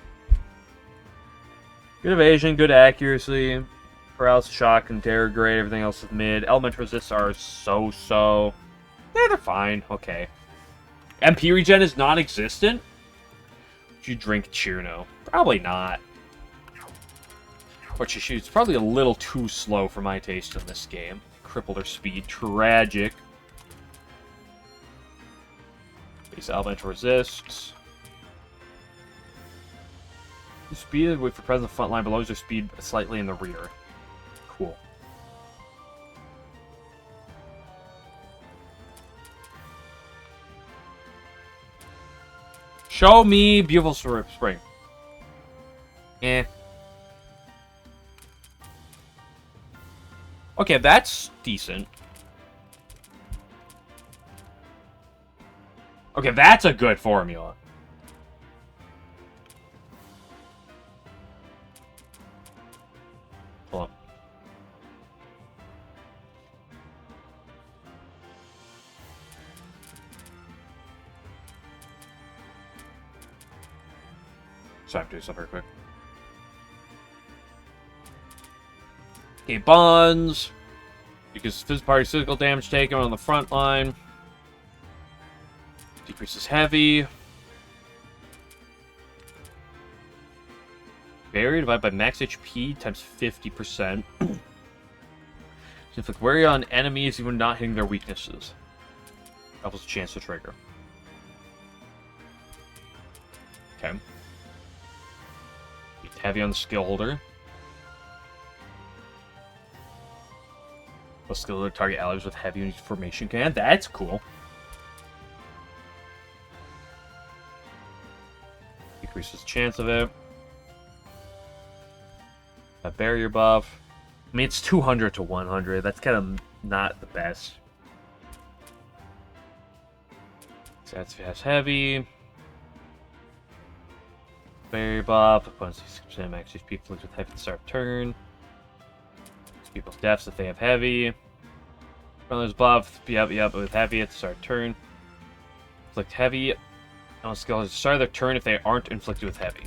Good evasion, good accuracy. Paralysis, shock, and terror grade. Everything else is mid. Element resists are so-so. Yeah, they're fine. Okay. MP regen is non-existent? Would you drink Chirno? Probably not. What she shoots probably a little too slow for my taste in this game. Crippled her speed. Tragic. Base element resists. Speed, wait for present front line below your speed slightly in the rear. Cool. Show me beautiful spring. Eh. Okay, that's decent. Okay, that's a good formula. Hold on. So I have to do something real quick. Okay, bonds. Because physical damage taken on the front line. Decreases heavy. Barrier divided by max HP times 50%. Inflict worry on enemies even not hitting their weaknesses. Doubles the chance to trigger. Okay. It's heavy on the skill holder. Plus skill holder target allies with heavy formation command. That's cool. Decreases chance of it. A barrier buff. I mean, it's 200 to 100. That's kind of not the best. So that's fast heavy. Barrier buff. Opponents 6% max HP inflicts with heavy at the start of turn. People's deaths if they have heavy. Brothers buff. Yep, with heavy at the start of turn. Inflict heavy on skills at the start of their turn if they aren't inflicted with heavy.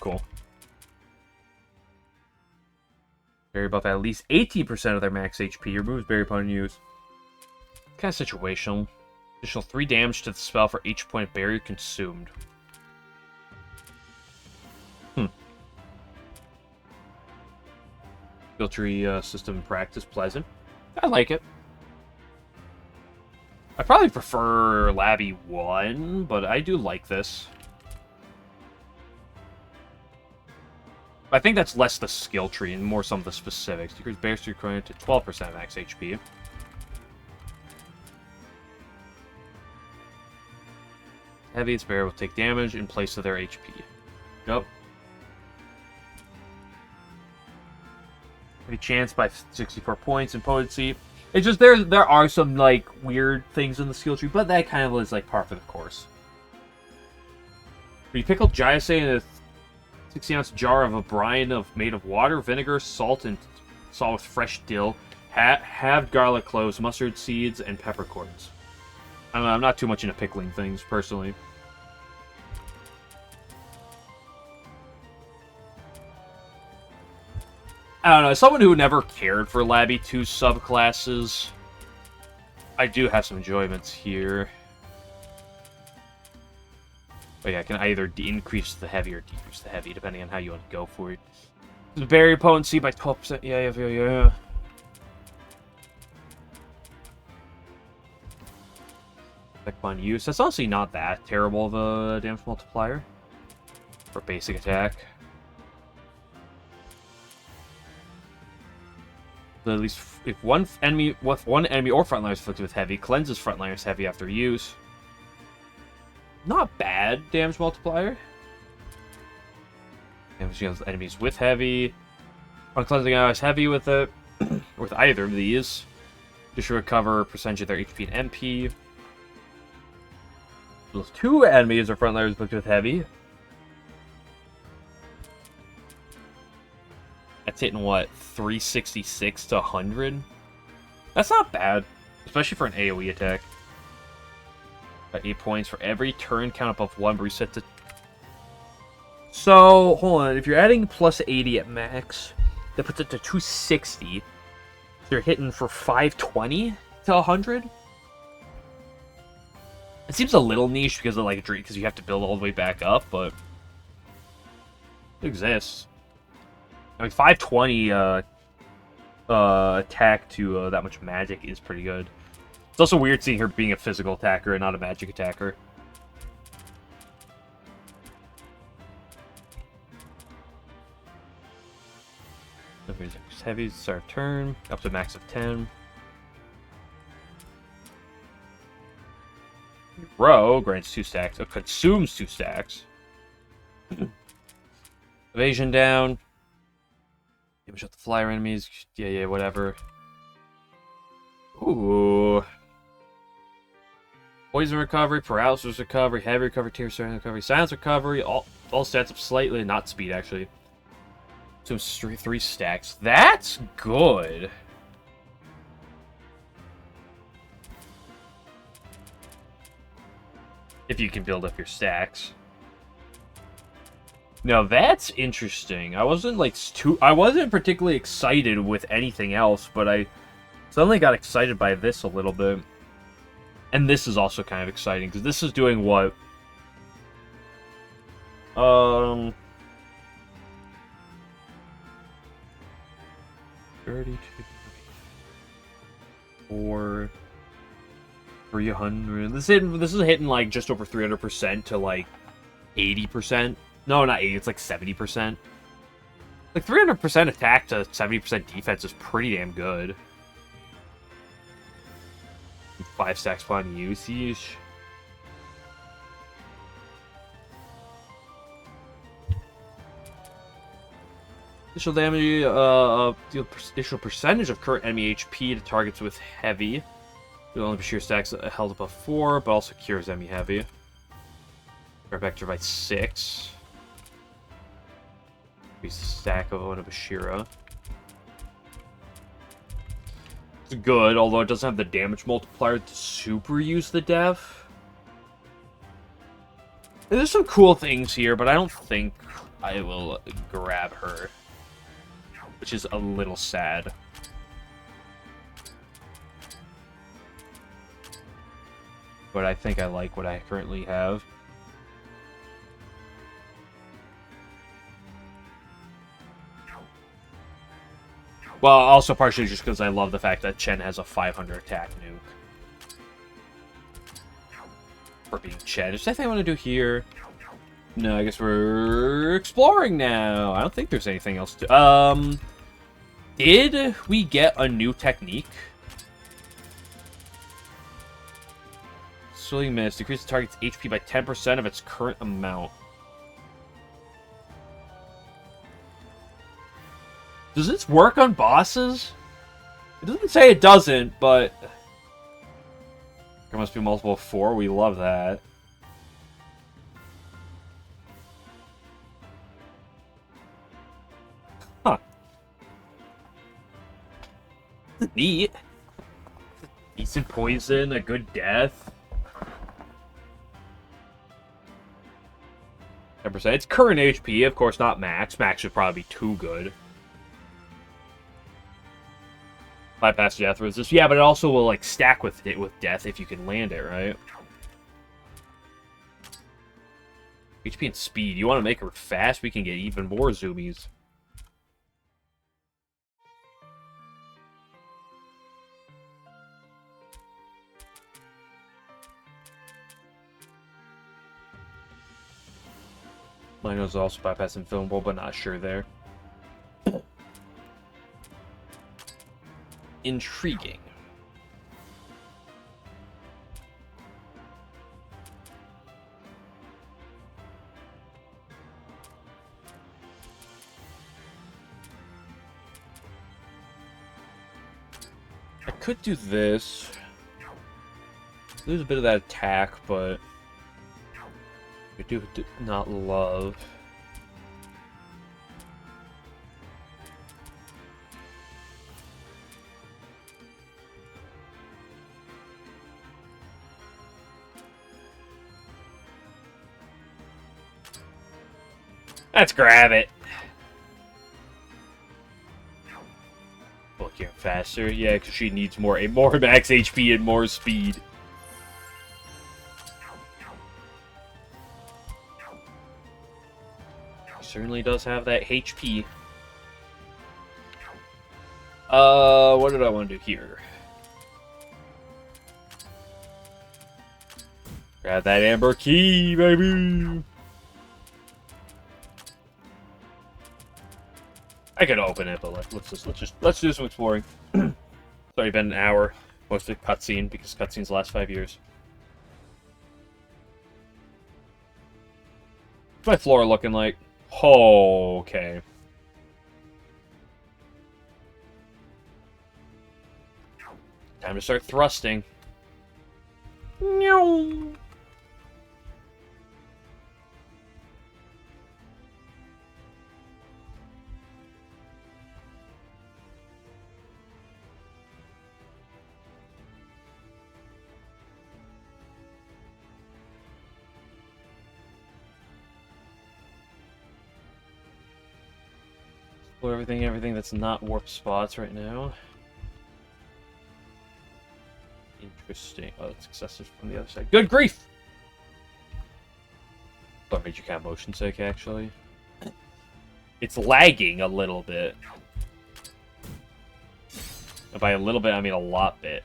Cool. Barrier buff at least 18% of their max HP. Removes barrier upon use. Kind of situational. Additional 3 damage to the spell for each point of barrier consumed. Skill tree system in practice. Pleasant. I like it. I probably prefer Labby 1, but I do like this. I think that's less the skill tree and more some of the specifics. Decrease barriers to current to 12% max HP. Heavy, its barrier will take damage in place of their HP. Yep. Heavy chance by 64 points in potency. It's just there are some like weird things in the skill tree, but that kind of is like par for the course. When you pickle Giase in a 60-ounce jar of a brine made of water, vinegar, salt, and salt with fresh dill, halved garlic cloves, mustard seeds, and peppercorns. I don't know, I'm not too much into pickling things, personally. I don't know, as someone who never cared for Labby 2 subclasses, I do have some enjoyments here. But yeah, I can either increase the heavy or decrease the heavy, depending on how you want to go for it. The barrier potency by 12%. Yeah. Effect on use. That's honestly not that terrible of a damage multiplier for basic attack. So at least if one enemy or frontliner is afflicted with heavy, cleanses frontliner's heavy after use. Not bad damage multiplier. Damage against enemies with heavy. On cleansing allies heavy with it, or with either of these, just to recover a percentage of their HP and MP. Those 2 enemies or frontliners afflicted with heavy. That's hitting what, 366 to 100? That's not bad, especially for an AoE attack. 8 points for every turn count above 1, but reset to... So, hold on. If you're adding plus 80 at max, that puts it to 260. So you're hitting for 520 to 100? It seems a little niche because of like because you have to build all the way back up, but it exists. I mean, 520 attack to that much magic is pretty good. It's also weird seeing her being a physical attacker and not a magic attacker. Heavy, start turn, up to max of 10. Throw grants 2 stacks. It consumes 2 stacks. Evasion down. Damage up the flyer enemies. Yeah, whatever. Ooh. Poison recovery, paralysis recovery, heavy recovery, tear recovery, silence recovery, all stats up slightly, not speed actually. So 3 stacks. That's good. If you can build up your stacks. Now that's interesting. I wasn't particularly excited with anything else, but I suddenly got excited by this a little bit. And this is also kind of exciting, because this is doing what? 32... 4... 300... This is hitting, like, just over 300% to, like, 80%. No, not 80, it's like 70%. Like, 300% attack to 70% defense is pretty damn good. 5 stacks upon usage. Additional damage, deal additional percentage of current enemy HP to targets with heavy. You'll only be sheer stacks held above 4, but also cures enemy heavy. Right back to by 6. Increase the stack of one of Ashira. It's good, although it doesn't have the damage multiplier to super use the def. There's some cool things here, but I don't think I will grab her. Which is a little sad. But I think I like what I currently have. Well, also partially just because I love the fact that Chen has a 500 attack nuke. For being Chen. Is there anything I want to do here? No, I guess we're exploring now. I don't think there's anything else to... Did we get a new technique? Swilling Mist. Decrease the target's HP by 10% of its current amount. Does this work on bosses? It doesn't say it doesn't, but... There must be multiple of 4. We love that. Huh. Neat. Decent poison, a good death. 10%. It's current HP, of course, not max. Max should probably be too good. Bypass death resist. Yeah, but it also will like stack with it with death if you can land it, right? HP and speed. You want to make her fast? We can get even more zoomies. Mine was also bypass and filmable, but not sure there. Intriguing. I could do this. Lose a bit of that attack, but I do not love. Let's grab it. Bulkier and faster. Yeah, because she needs more max HP and more speed. She certainly does have that HP. What did I want to do here? Grab that amber key, baby. I could open it, but let's do some exploring. It's already been an hour, mostly cutscene because cutscenes last 5 years. What's my floor looking like? Oh, okay. Time to start thrusting. Meow. Explore everything that's not warp spots right now. Interesting. Oh, that's excessive from the other side. Good grief! That made you count motion sick, actually. It's lagging a little bit. And by a little bit, I mean a lot bit.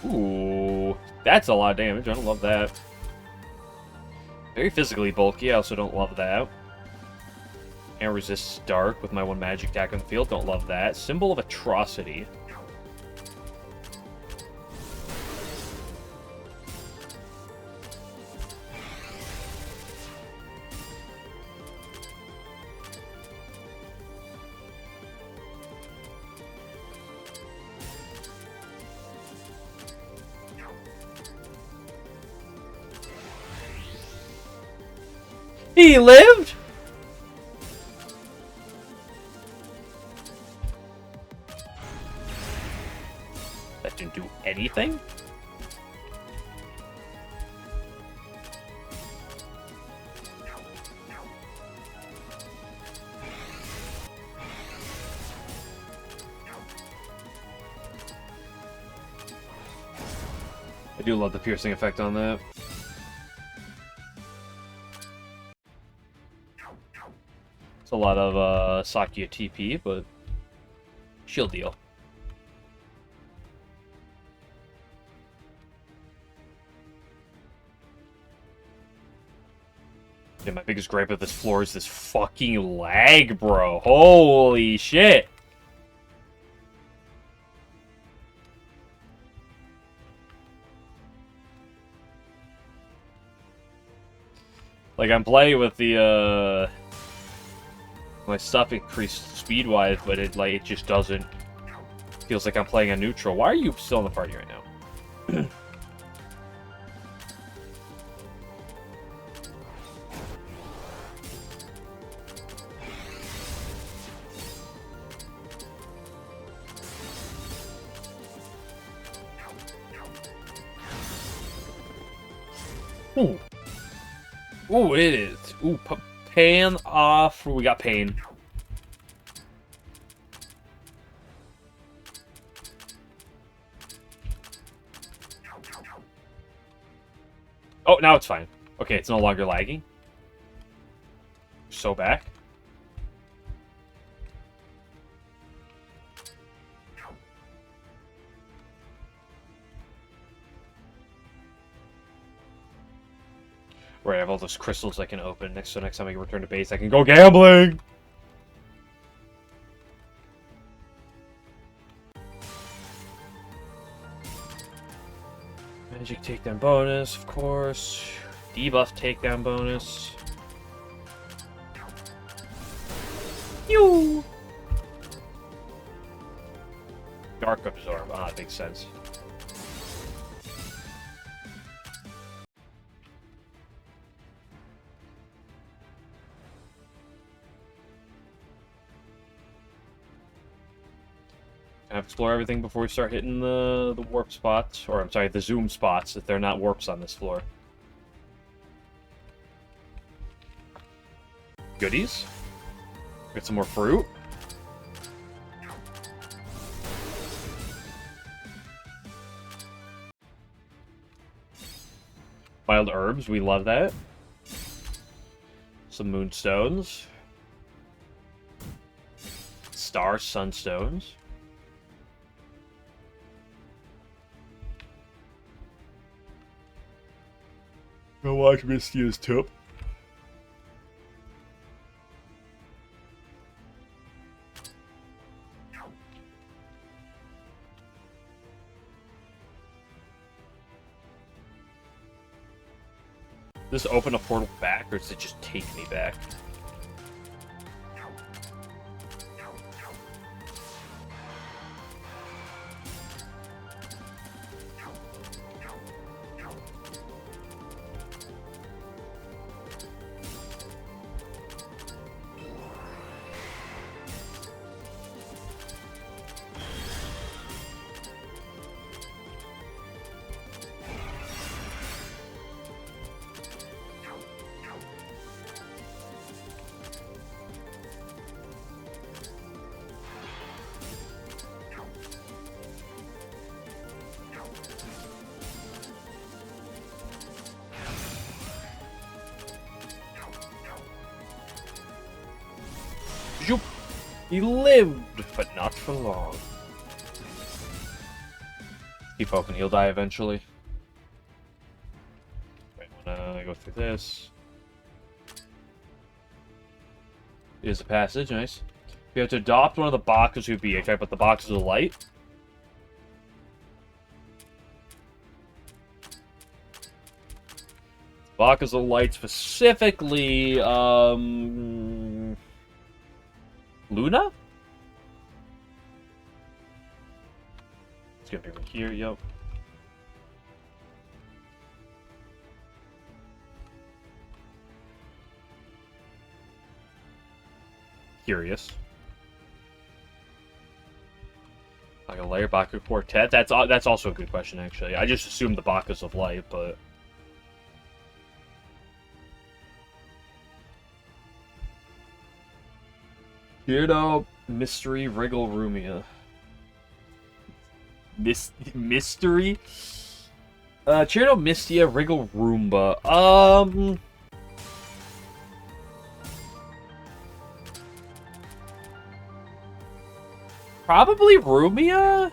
Ooh, that's a lot of damage. I don't love that. Very physically bulky. I also don't love that. And resists dark with my one magic attack on the field. Don't love that. Symbol of atrocity. He lived? That didn't do anything? I do love the piercing effect on that. It's a lot of Sakya TP, but shield deal. Yeah, my biggest gripe of this floor is this fucking lag, bro. Holy shit! Like, I'm playing with the, my stuff increased speed-wise, but it just doesn't... Feels like I'm playing a neutral. Why are you still in the party right now? Ooh. Ooh, it is. Ooh, pan off. We got pain. Oh, now it's fine. Okay, it's no longer lagging. So back. Right, I have all those crystals I can open. Next time I can return to base, I can go gambling! Magic takedown bonus, of course. Debuff takedown bonus. Yoo! Dark absorb. Ah, that makes sense. Explore everything before we start hitting the warp spots, or I'm sorry, the zoom spots, if they're not warps on this floor. Goodies. Get some more fruit. Wild herbs, we love that. Some moonstones. Star sunstones. Go watch Misty's tip. Does this open a portal back, or does it just take me back? Zoop. He lived, but not for long. Keep hoping he'll die eventually. Right, wanna go through this. Here's a passage, nice. You have to adopt one of the boxes who be, right? But the boxes of light. Boxes of light specifically, Luna? It's gonna be right here, yep. Curious. Like a layer Baku Quartet? That's also a good question, actually. I just assumed the Bacchus of Light, but... Weirdo Mystery Wriggle Rumia. Mystery? Cheerdo Mystia Wriggle Roomba. Probably Rumia?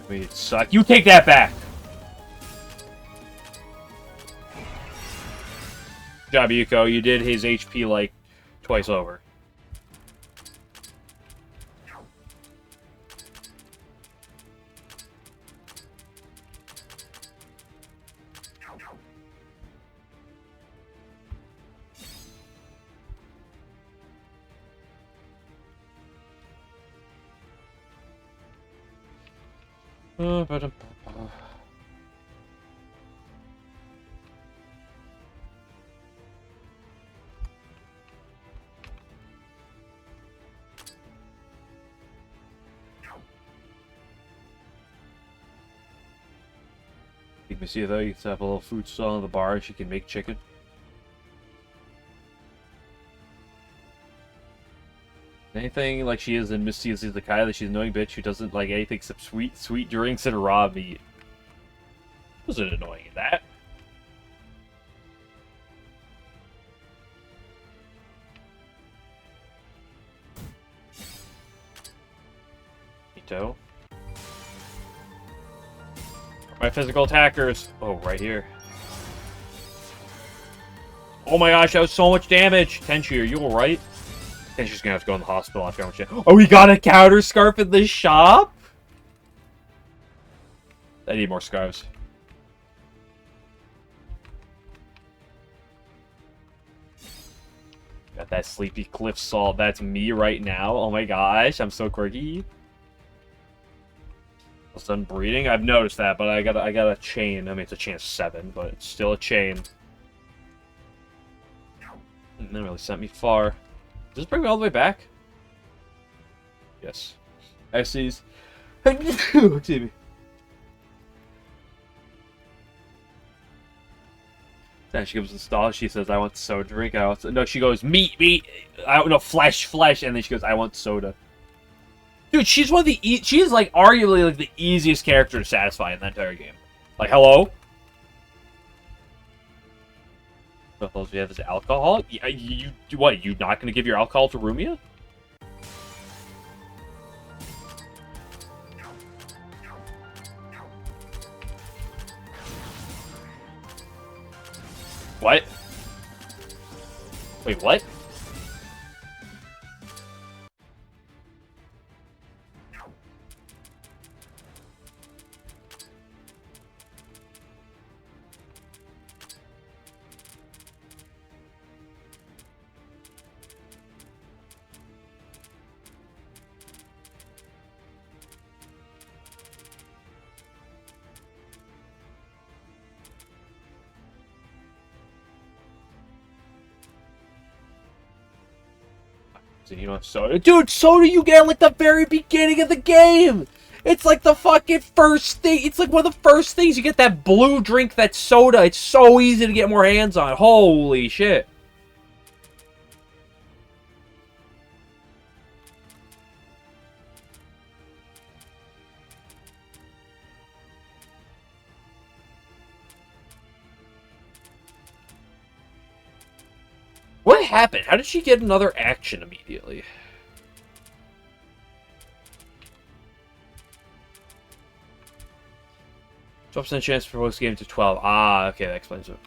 It suck. You take that back! Good job, Yuko. You did his HP like twice over. You can see though, you can have a little food stall in the bar and she can make chicken. Anything like she is in Misty is the kind that she's an annoying bitch who doesn't like anything except sweet drinks and raw meat. Wasn't annoying in that. Ito. My physical attackers. Oh, right here. Oh my gosh, that was so much damage. Tenchi, are you alright? Tenchi's gonna have to go in the hospital after how much damage. Oh, we got a counter scarf in the shop? I need more scarves. Got that Sleepy Cliff Salt. That's me right now. Oh my gosh, I'm so quirky. Almost done breeding. I've noticed that, but I got a chain. I mean, it's a chain of 7, but it's still a chain. And that really sent me far. Does this bring me all the way back? Yes. Excuse me. Then she comes to the stall. She says, "I want soda drink." No, she goes, "Meat, meat." No, flesh, flesh. And then she goes, "I want soda." Dude, she's one of the she's like arguably like the easiest character to satisfy in that entire game. Like, hello? What else do you have is alcohol? You what? You not gonna give your alcohol to Rumia? What? Wait, what? You know, soda. Dude, soda you get at, like, the very beginning of the game! It's like the fucking first thing. It's like one of the first things. You get that blue drink, that soda. It's so easy to get more hands on. Holy shit. What happened? How did she get another action immediately? %% chance for post game to 12. Ah, okay, that explains it.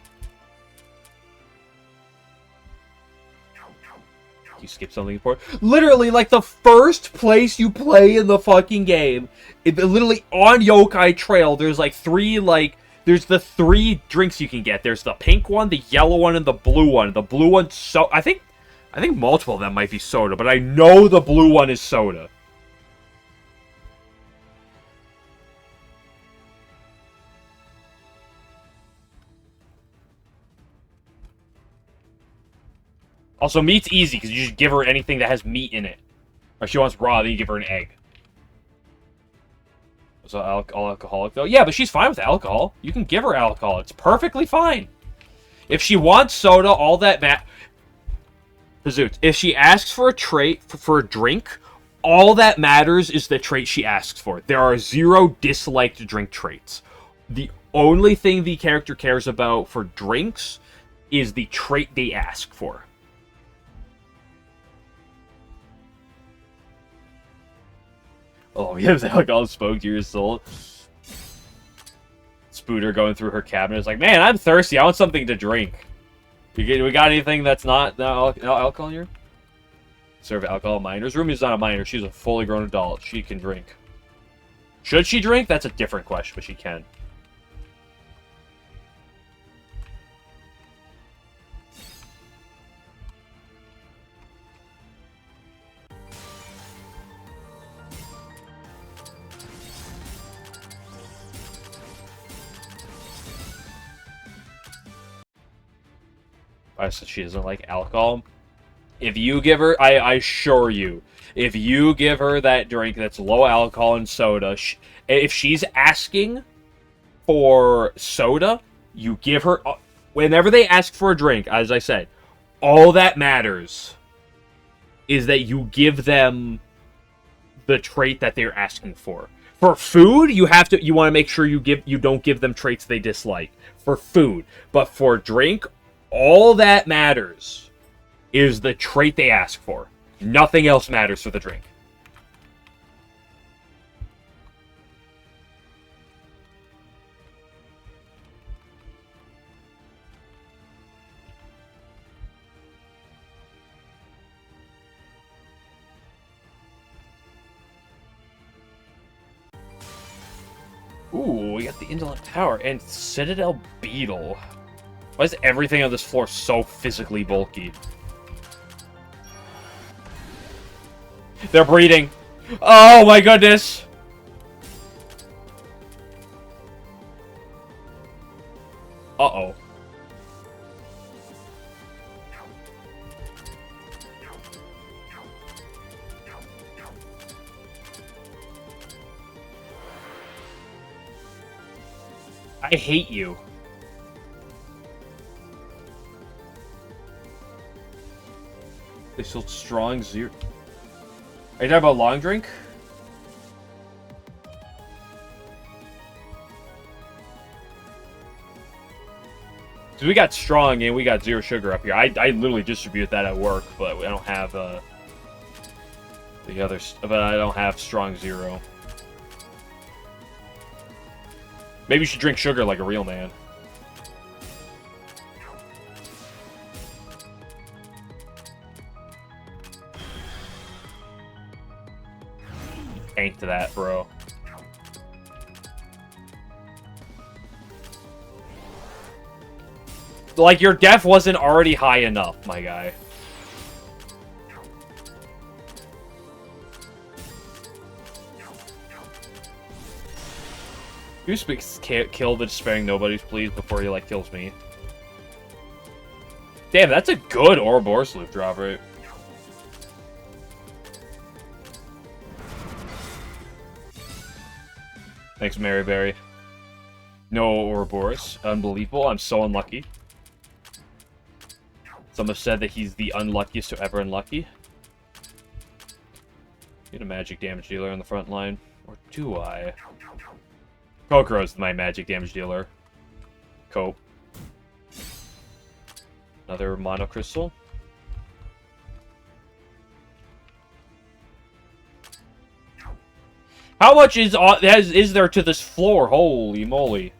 You skip something important. Literally, like the first place you play in the fucking game, literally on Yokai Trail, there's like three, like, there's the 3 drinks you can get. There's the pink one, the yellow one, and the blue one. The blue one, so I think multiple of them might be soda, but I know the blue one is soda. Also, meat's easy, because you just give her anything that has meat in it. Or if she wants raw, then you give her an egg. So, all alcoholic, though? Yeah, but she's fine with alcohol. You can give her alcohol. It's perfectly fine. If she wants soda, all that if she asks for a trait, for a drink, all that matters is the trait she asks for. There are 0 disliked drink traits. The only thing the character cares about for drinks is the trait they ask for. Oh, yeah, alcohol spoke to your soul. Spooter going through her cabinet is like, man, I'm thirsty. I want something to drink. We got anything that's not alcohol here? Serve alcohol minors. Rumi's not a minor. She's a fully grown adult. She can drink. Should she drink? That's a different question, but she can. I said she doesn't like alcohol. If you give her, I assure you, if you give her that drink that's low alcohol and soda, if she's asking for soda, you give her, whenever they ask for a drink, as I said, all that matters is that you give them the trait that they're asking for. For food, you want to make sure you don't give them traits they dislike. For food. But for drink, all that matters is the trait they ask for. Nothing else matters for the drink. Ooh, we got the Indolent Tower and Citadel Beetle. Why is everything on this floor so physically bulky? They're breeding. Oh my goodness! Uh-oh. I hate you. They sold strong 0. Are you talking about long drink? So we got strong and we got zero sugar up here. I literally distribute that at work, but I don't have the others. But I don't have strong zero. Maybe you should drink sugar like a real man. Tank to that, bro. Like, your def wasn't already high enough, my guy. You just kill the Despairing Nobodies, please, before he, like, kills me. Damn, that's a good Ouroboros loop drop, right? Thanks, Maryberry. No Ouroboros. Unbelievable. I'm so unlucky. Some have said that he's the unluckiest to ever unlucky. Get a magic damage dealer on the front line. Or do I? Kokoro's my magic damage dealer. Cope. Another monocrystal. How much is there to this floor? Holy moly.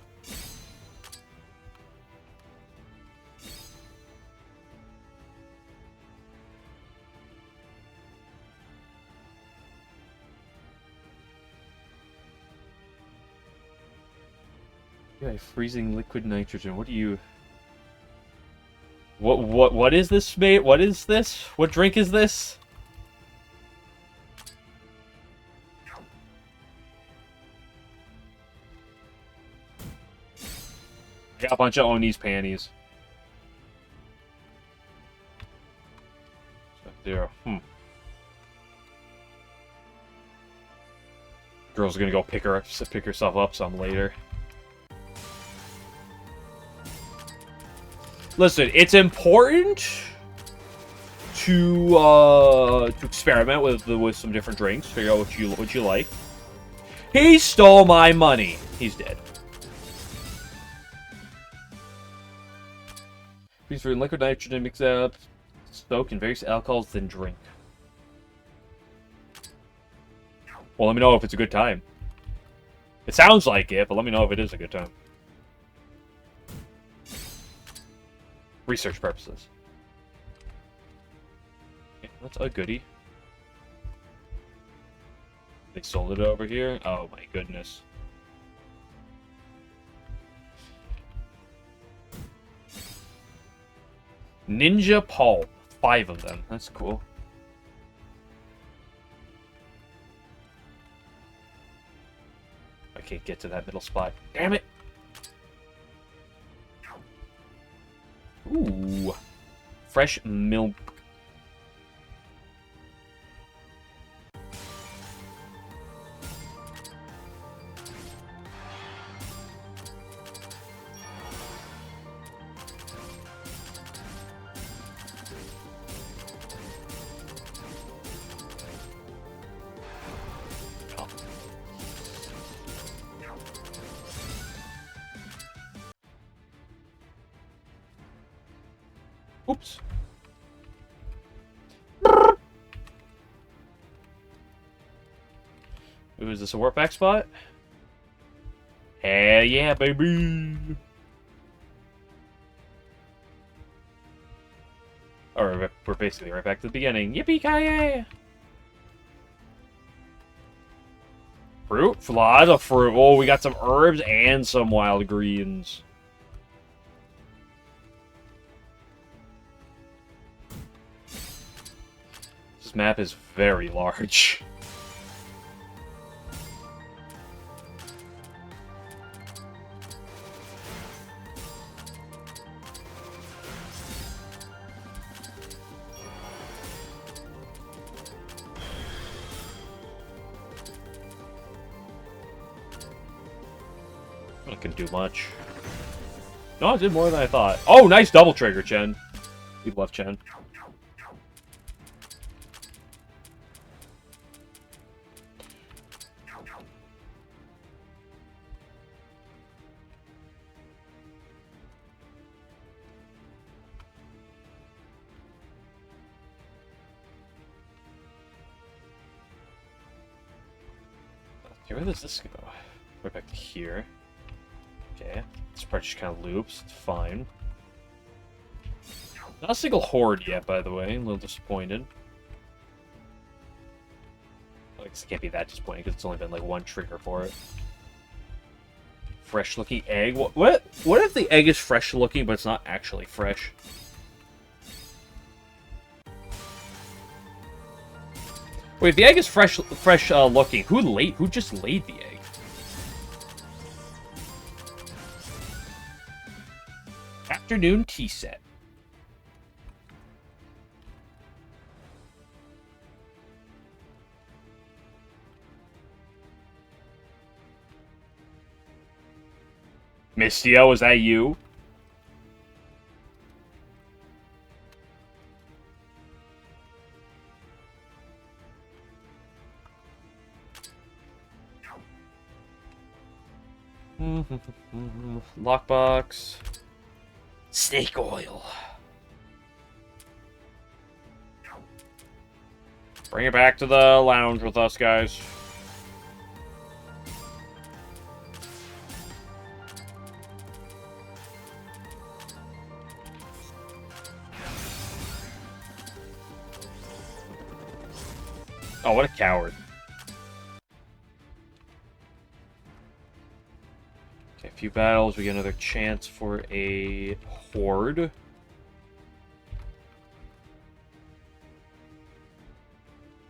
Yeah, freezing liquid nitrogen. What do you... What is this, mate? What is this? What drink is this? I got a bunch of Oni's panties. There. Girl's gonna go pick herself up some later. Listen, it's important to experiment with some different drinks, figure out what you like. He stole my money. He's dead. Please for liquid nitrogen, mix up, soak in various alcohols, then drink. Well, let me know if it's a good time. It sounds like it, but let me know if it is a good time. Research purposes. Okay, that's a goodie. They sold it over here? Oh my goodness. Ninja Paul. 5 of them. That's cool. I can't get to that middle spot. Damn it! Ooh. Fresh milk. Oops. Ooh, is this a warp back spot? Hell yeah, baby! Or we're basically right back to the beginning. Yippee-ki-yay! Fruit? A lot of fruit. Oh, we got some herbs and some wild greens. This map is very large. I couldn't do much. No, I did more than I thought. Oh, nice double trigger, Chen. We love Chen. Okay, where does this go? Right back to here. Okay. This part just kind of loops. It's fine. Not a single horde yet, by the way. I'm a little disappointed. I guess it can't be that disappointing because it's only been like one trigger for it. Fresh looking egg? What if the egg is fresh looking but it's not actually fresh? Wait, if the egg is fresh looking, who just laid the egg? Afternoon tea set. Mistio, is that you? Lockbox. Snake oil. Bring it back to the lounge with us, guys. Oh, what a coward. Okay, a few battles. We get another chance for a horde.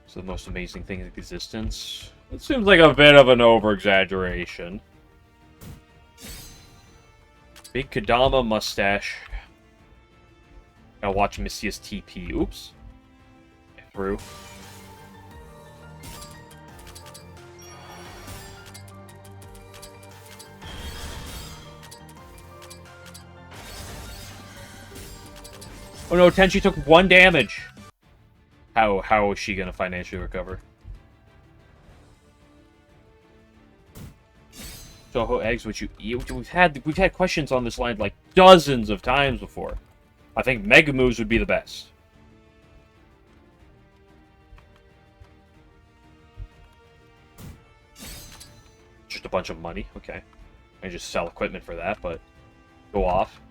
It's the most amazing thing in existence. It seems like a bit of an over-exaggeration. Big Kadama mustache. Gotta watch Mistia's TP. Oops. Get through. Oh no, Tenchi took 1 damage. How is she gonna financially recover? Touhou eggs, would you eat? We've had questions on this line like dozens of times before. I think Mega Moves would be the best. Just a bunch of money, okay. I just sell equipment for that, but go off.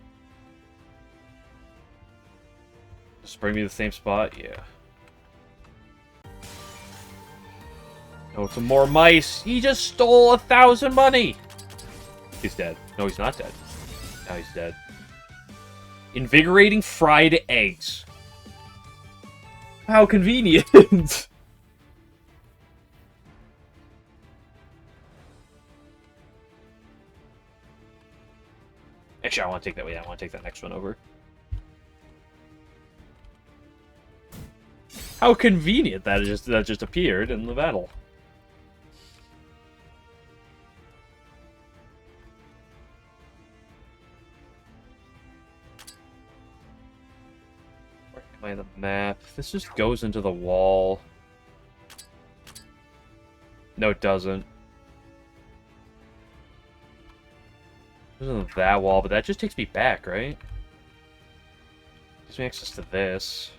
Just bring me to the same spot? Yeah. Oh, some more mice! He just stole 1,000 money! He's dead. No, he's not dead. Now he's dead. Invigorating fried eggs. How convenient! Actually, I want to take that way. I want to take that next one over. How convenient that just appeared in the battle. Where am I on the map? This just goes into the wall. No, it doesn't. This isn't that wall, but that just takes me back, right? Gives me access to this.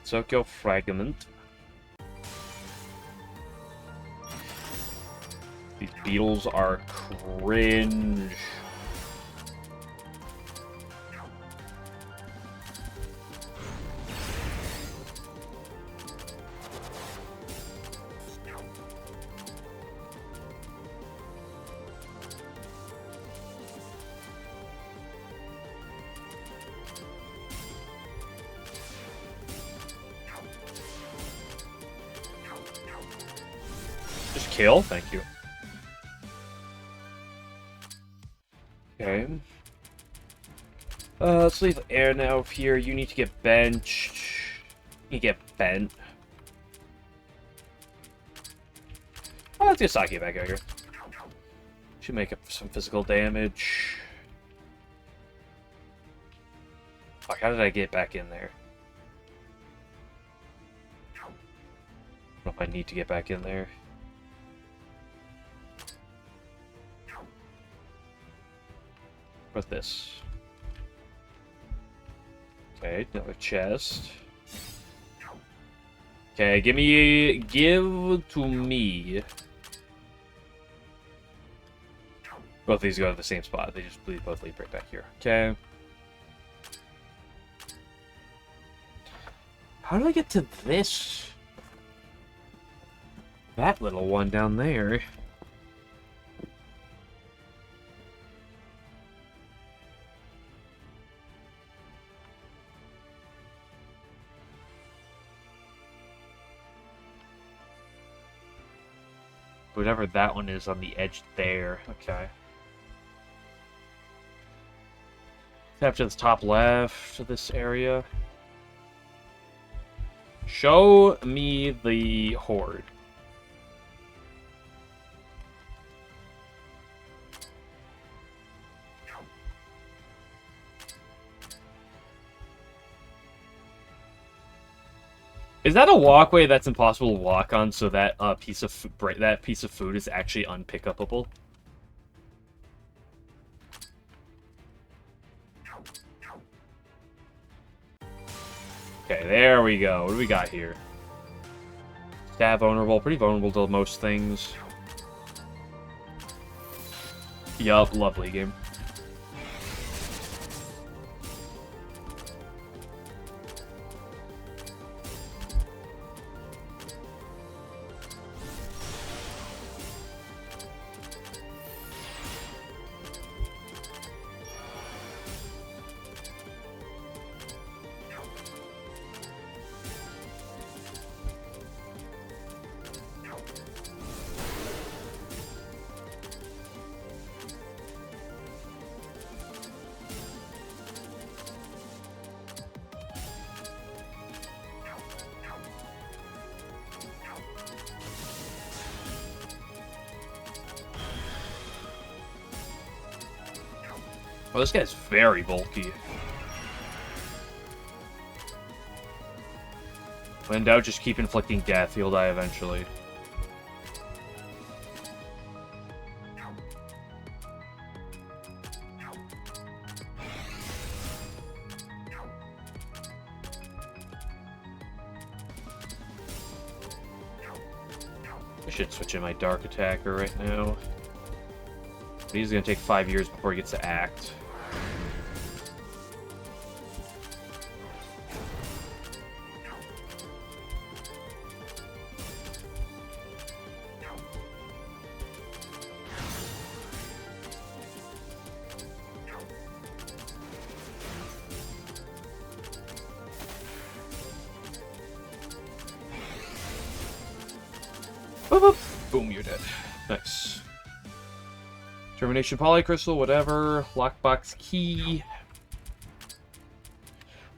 Tokyo Fragment. These beetles are cringe. Kill, thank you. Okay. Let's leave air now here. You need to get benched. You get bent. Oh, let's get Saki back out here. Should make up for some physical damage. Fuck, how did I get back in there? I don't know if I need to get back in there. With this. Okay, another chest. Okay, give to me. Both of these go to the same spot. They just both lead right back here. Okay. How do I get to this? That little one down there. Whatever that one is on the edge there. Okay. Tap to the top left of this area. Show me the horde. Is that a walkway that's impossible to walk on? So that piece of food is actually unpickupable. Okay, there we go. What do we got here? Stab vulnerable, pretty vulnerable to most things. Yup, lovely game. Well, this guy's very bulky. When in doubt, just keep inflicting death. He'll die eventually. I should switch in my Dark Attacker right now. But he's gonna take 5 years before he gets to act. Boop, boop. Boom, you're dead. Nice. Termination Polycrystal, whatever. Lockbox key.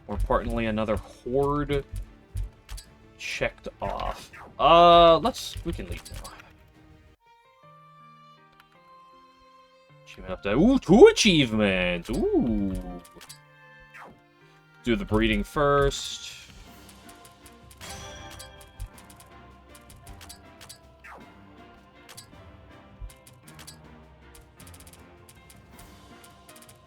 More importantly, another horde checked off. We can leave now. Achievement up to, ooh, 2 achievements! Ooh. Do the breeding first.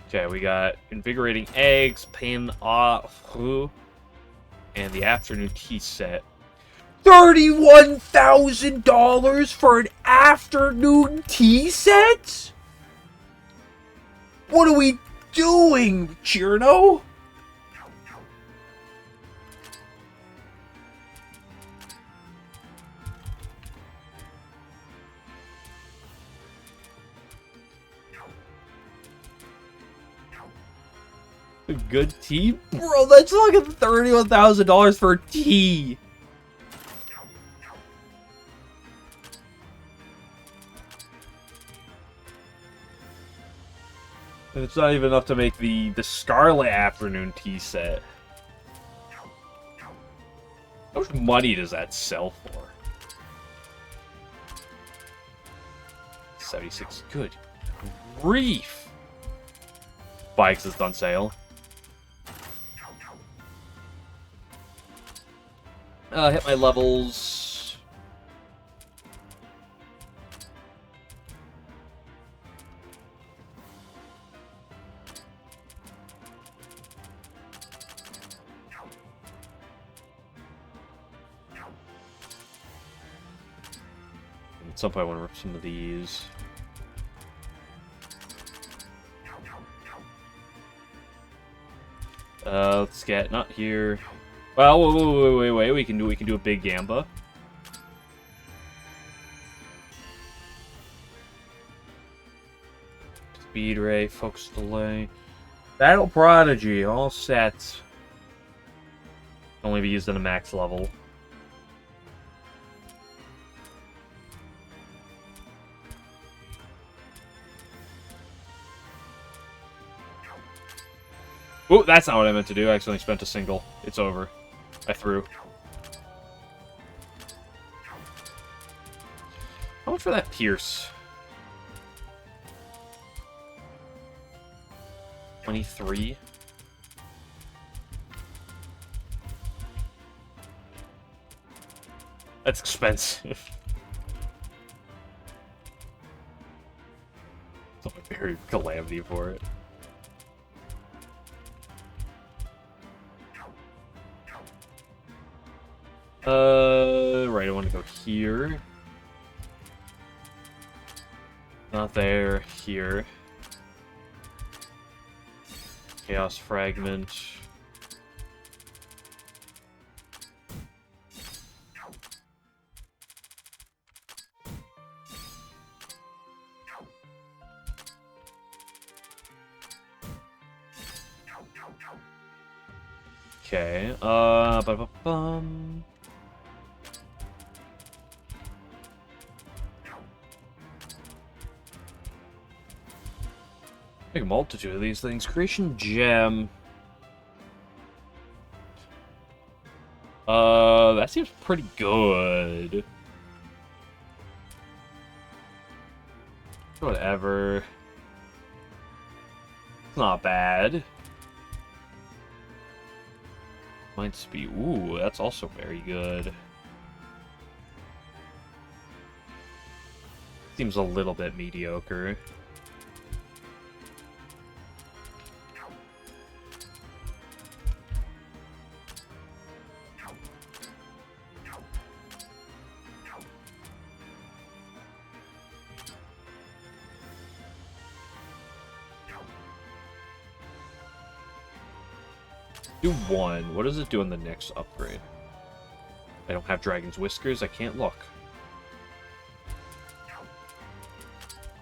Okay, we got Invigorating Eggs, Pain Off, and the Afternoon Tea Set. $31,000 for an Afternoon Tea Set? What are we doing, Chirno? A good tea? Bro, that's like $31,000 for tea. And it's not even enough to make the Scarlet Afternoon Tea Set. How much money does that sell for? 76. Good grief. Bikes is on sale. Hit my levels. At some point, I want to rip some of these. Let's get not here. Well, wait. We can do a big Gamba. Speed Ray, Focus Delay. Battle Prodigy, all set. Only be used at a max level. Oh, that's not what I meant to do. I accidentally spent a single. It's over. I threw. How much for that Pierce? 23? That's expensive. It's a very calamity for it. Right, I want to go here. Not there, here. Chaos Fragment. Okay, ba-ba-bum. Make a multitude of these things. Creation Gem. That seems pretty good. Whatever. It's not bad. Mind Speed. Ooh, that's also very good. Seems a little bit mediocre. Do one. What does it do in the next upgrade? I don't have Dragon's Whiskers. I can't look.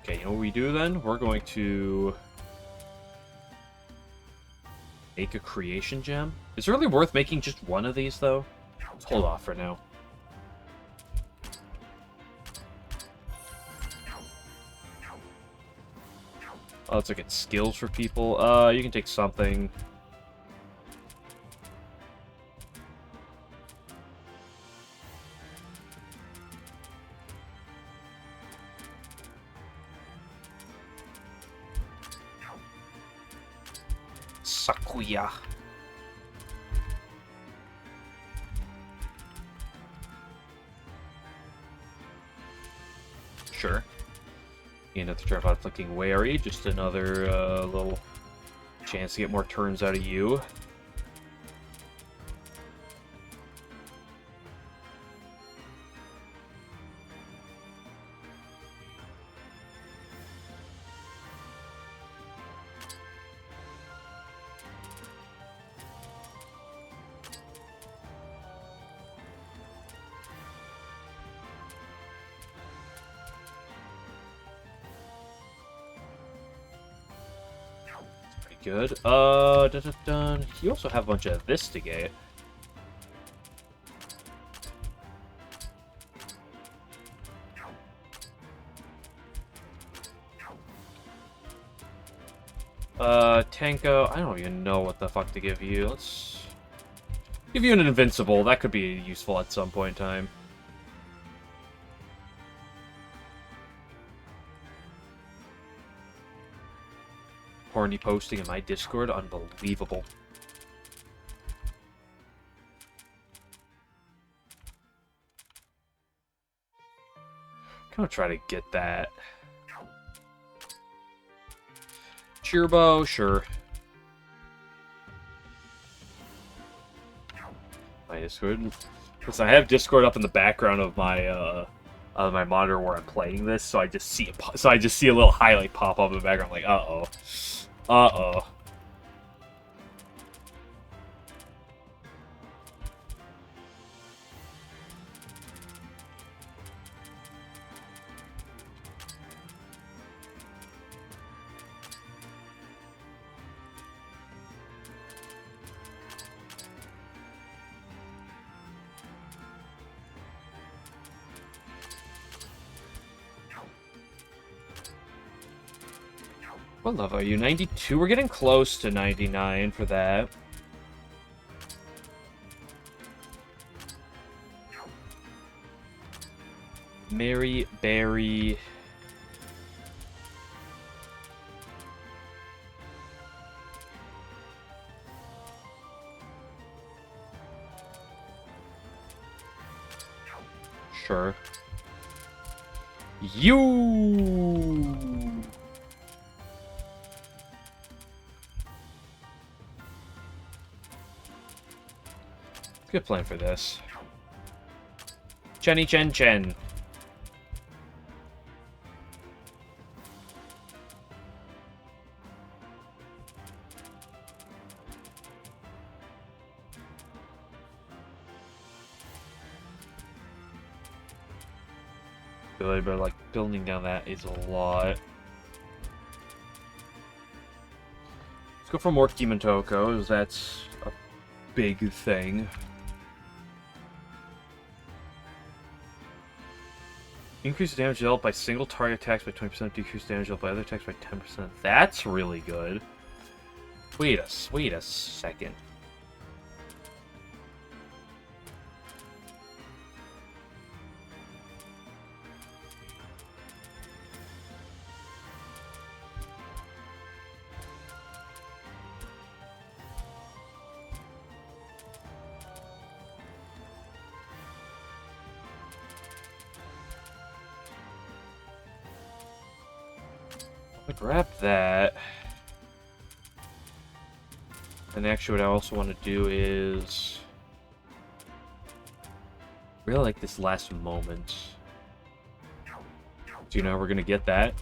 Okay, you know what we do then? We're going to make a Creation Gem. Is it really worth making just one of these, though? Let's hold off for now. Oh, let's look at skills for people. You can take something. Sakuya. Sure. Another Tripod Flicking Wary, just another little chance to get more turns out of you. Good. You also have a bunch of this to get. Tanko, I don't even know what the fuck to give you. Let's give you an Invincible. That could be useful at some point in time. Horny posting in my Discord, unbelievable. I'm gonna try to get that. Cheerbo, sure. My Discord. Listen, I have Discord up in the background of my my monitor where I'm playing this, so I just see a little highlight pop up in the background. I'm like, uh-oh. What level are you? 92? We're getting close to 99 for that. Mary Berry. Sure. You. Good plan for this. Chenny Chen Chen. Good, but like building down that is a lot. Let's go for more Kimentokos. That's a big thing. Increase damage dealt by single target attacks by 20%, decrease damage dealt by other attacks by 10%. That's really good. Wait a second. Grab that. And actually what I also want to do is... really like this last moment. So you know we're going to get that?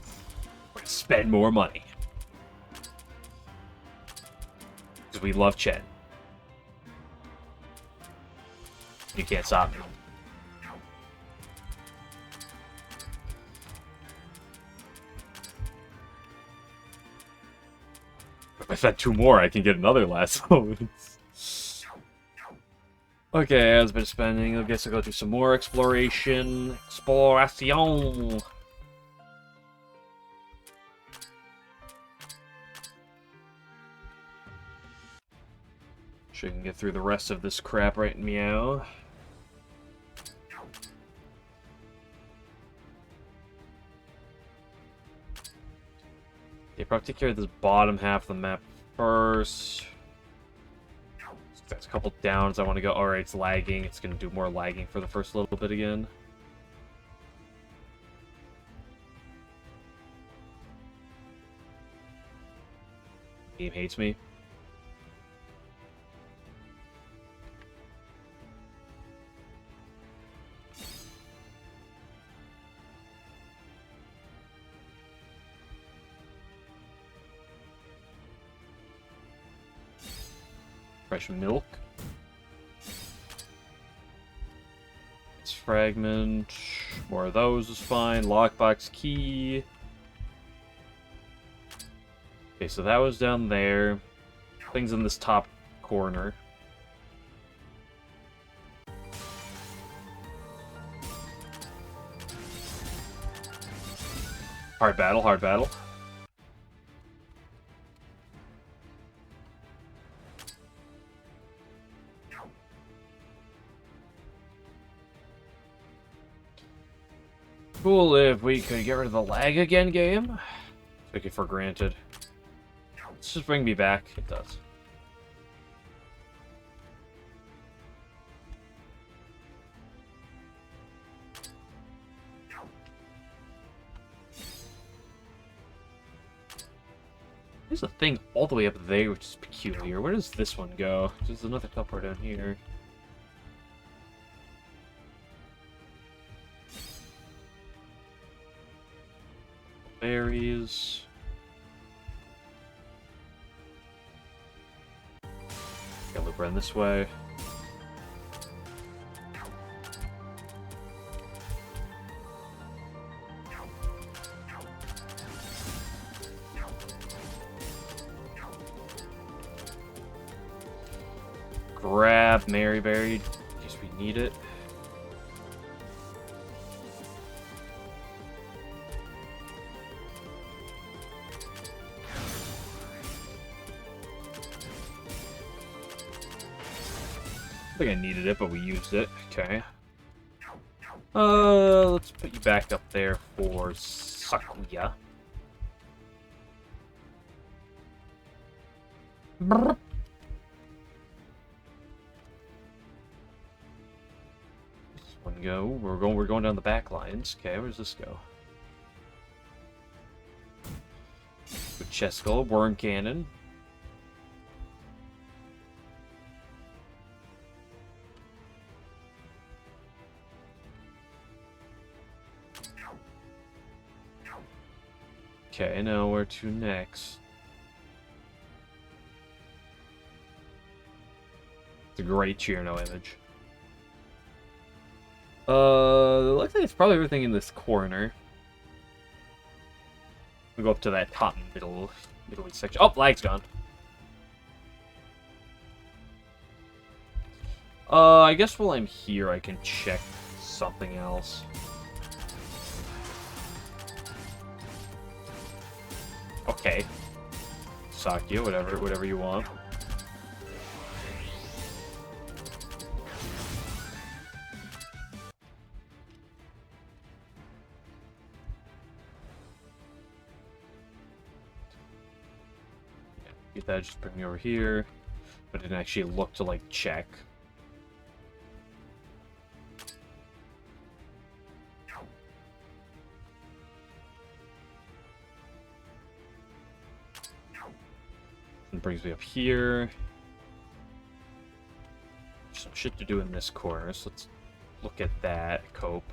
We're going to spend more money. Because we love Chen. You can't stop me. If I had 2 more, I can get another last moments. Okay, as been spending, I guess I'll go do some more exploration. Exploration! Sure, I can get through the rest of this crap right meow. Okay, probably take care of this bottom half of the map first. That's a couple downs. I want to go. Alright, it's lagging. It's going to do more lagging for the first little bit again. Game hates me. Fresh milk. It's fragment. More of those is fine. Lockbox key. Okay, so that was down there. Things in this top corner. Hard battle, hard battle. Cool if we could get rid of the lag again, game. Take it for granted. Let's just bring me back. It does. There's a thing all the way up there, which is peculiar. Where does this one go? There's another couple down here. berries. Gotta loop around this way. Grab Mary Berry, in case we need it. I think I needed it, but we used it. Okay. Let's put you back up there for Sakuya. Brrr. One go. We're going down the back lines. Okay, where does this go? With chest skull, worm cannon. Okay, now where to next? It's a great Chirno image. Looks like it's probably everything in this corner. We go up to that top middle section. Oh, lag's gone. I guess while I'm here, I can check something else. Okay. Sakya, whatever you want. Get that, just bring me over here. But I didn't actually look to, like, check. And brings me up here. Some shit to do in this corner, so let's look at that. Cope.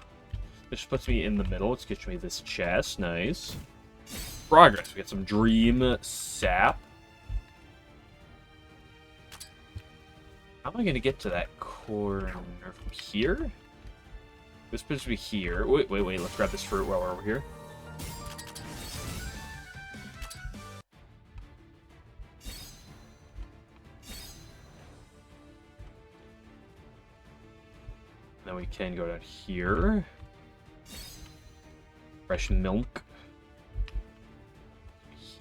This puts me in the middle. Let's get me this chest. Nice. Progress. We got some dream sap. How am I going to get to that corner from here? This puts me here. Wait. Let's grab this fruit while we're over here. Then we can go down here. Fresh milk.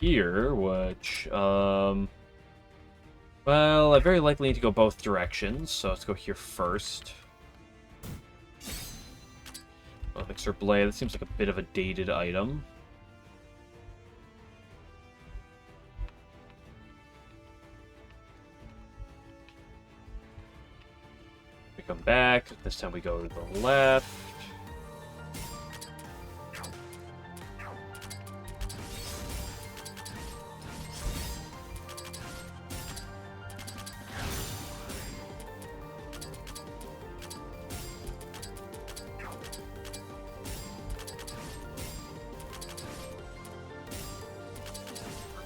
Here, which, well, I very likely need to go both directions, so let's go here first. Elixir Blade, that seems like a bit of a dated item. We come back, this time we go to the left.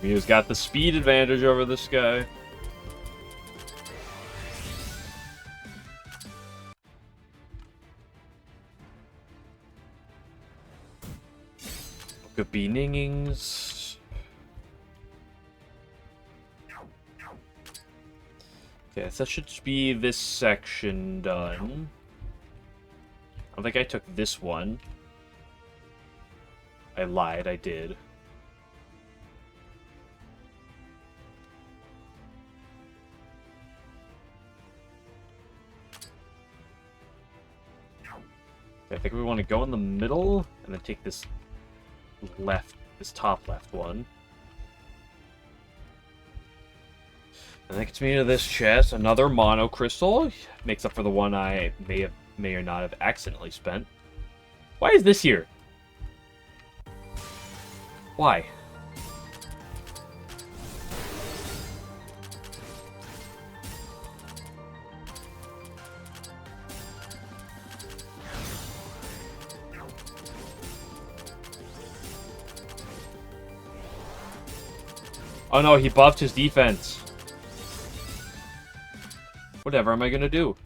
He's got the speed advantage over this guy. Book of Beningings. Okay, so that should be this section done. I don't think I took this one. I lied, I did. I think we want to go in the middle and then take this top left one. And that gets me to this chest. Another mono crystal. Makes up for the one I may or not have accidentally spent. Why is this here? Why? Oh no, he buffed his defense. Whatever am I gonna do?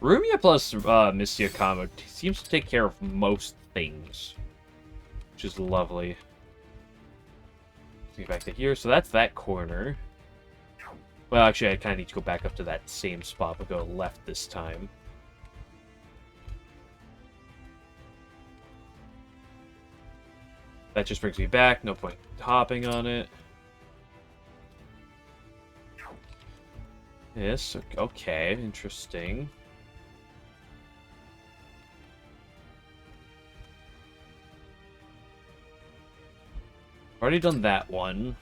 Rumia plus Misty Akama seems to take care of most things, which is lovely. Let's get back to here. So that's that corner. Well, actually, I kind of need to go back up to that same spot, but go left this time. That just brings me back. No point hopping on it. Yes, okay, interesting. Already done that one.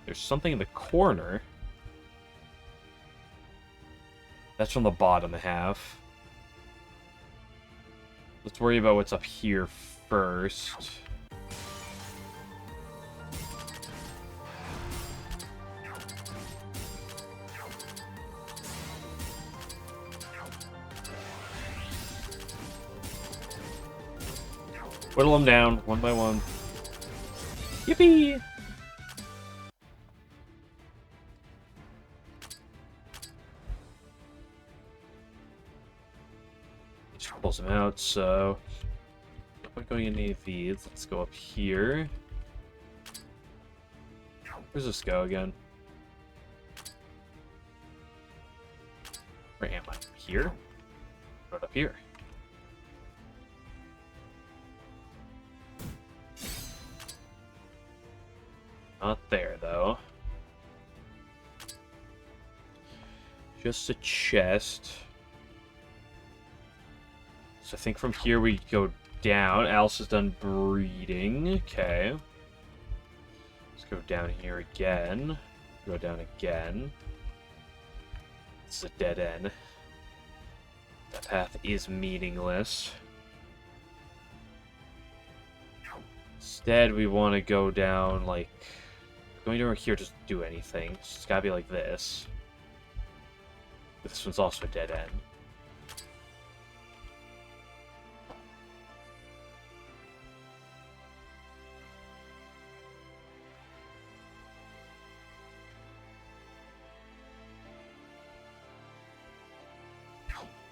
There's something in the corner. That's from the bottom half. Let's worry about what's up here first. Whittle them down, one by one. Yippee! Just pulls them out, so... No point going in any of these. Let's go up here. Where's this go again? Where am I? Here? Right up here. Not there, though. Just a chest. So I think from here we go down. Alice is done breeding. Okay. Let's go down here again. Go down again. This is a dead end. That path is meaningless. Instead, we want to go down, like... Going over here doesn't do anything. It's gotta be like this. This one's also a dead end.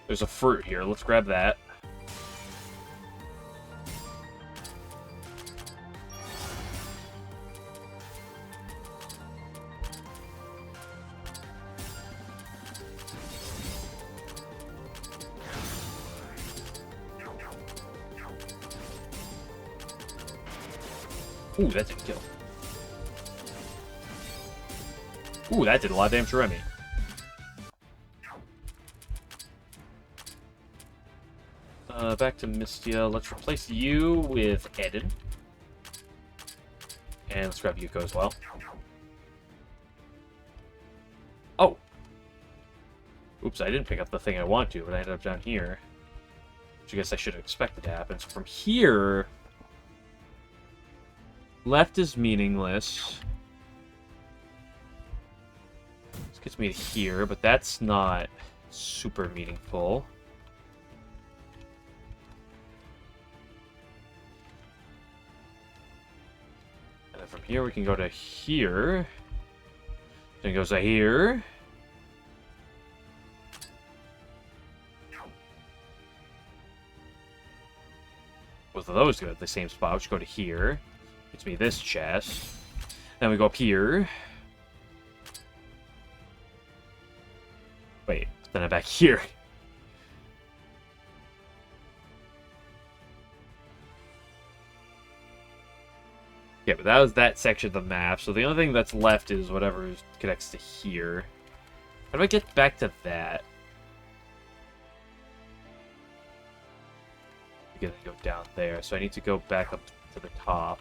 There's a fruit here. Let's grab that. Ooh, that didn't kill. Ooh, that did a lot of damage to Remy. Back to Mystia. Let's replace you with Eden. And let's grab Yuko as well. Oh! Oops, I didn't pick up the thing I want to, but I ended up down here. Which I guess I should have expected to happen. So from here... Left is meaningless. This gets me to here, but that's not super meaningful. And then from here we can go to here. Then it goes to here. Both of those go to the same spot, which go to here. Gets me this chest. Then we go up here. Wait, then I'm back here. Yeah, but that was that section of the map, so the only thing that's left is whatever connects to here. How do I get back to that? I gotta go down there, so I need to go back up to the top.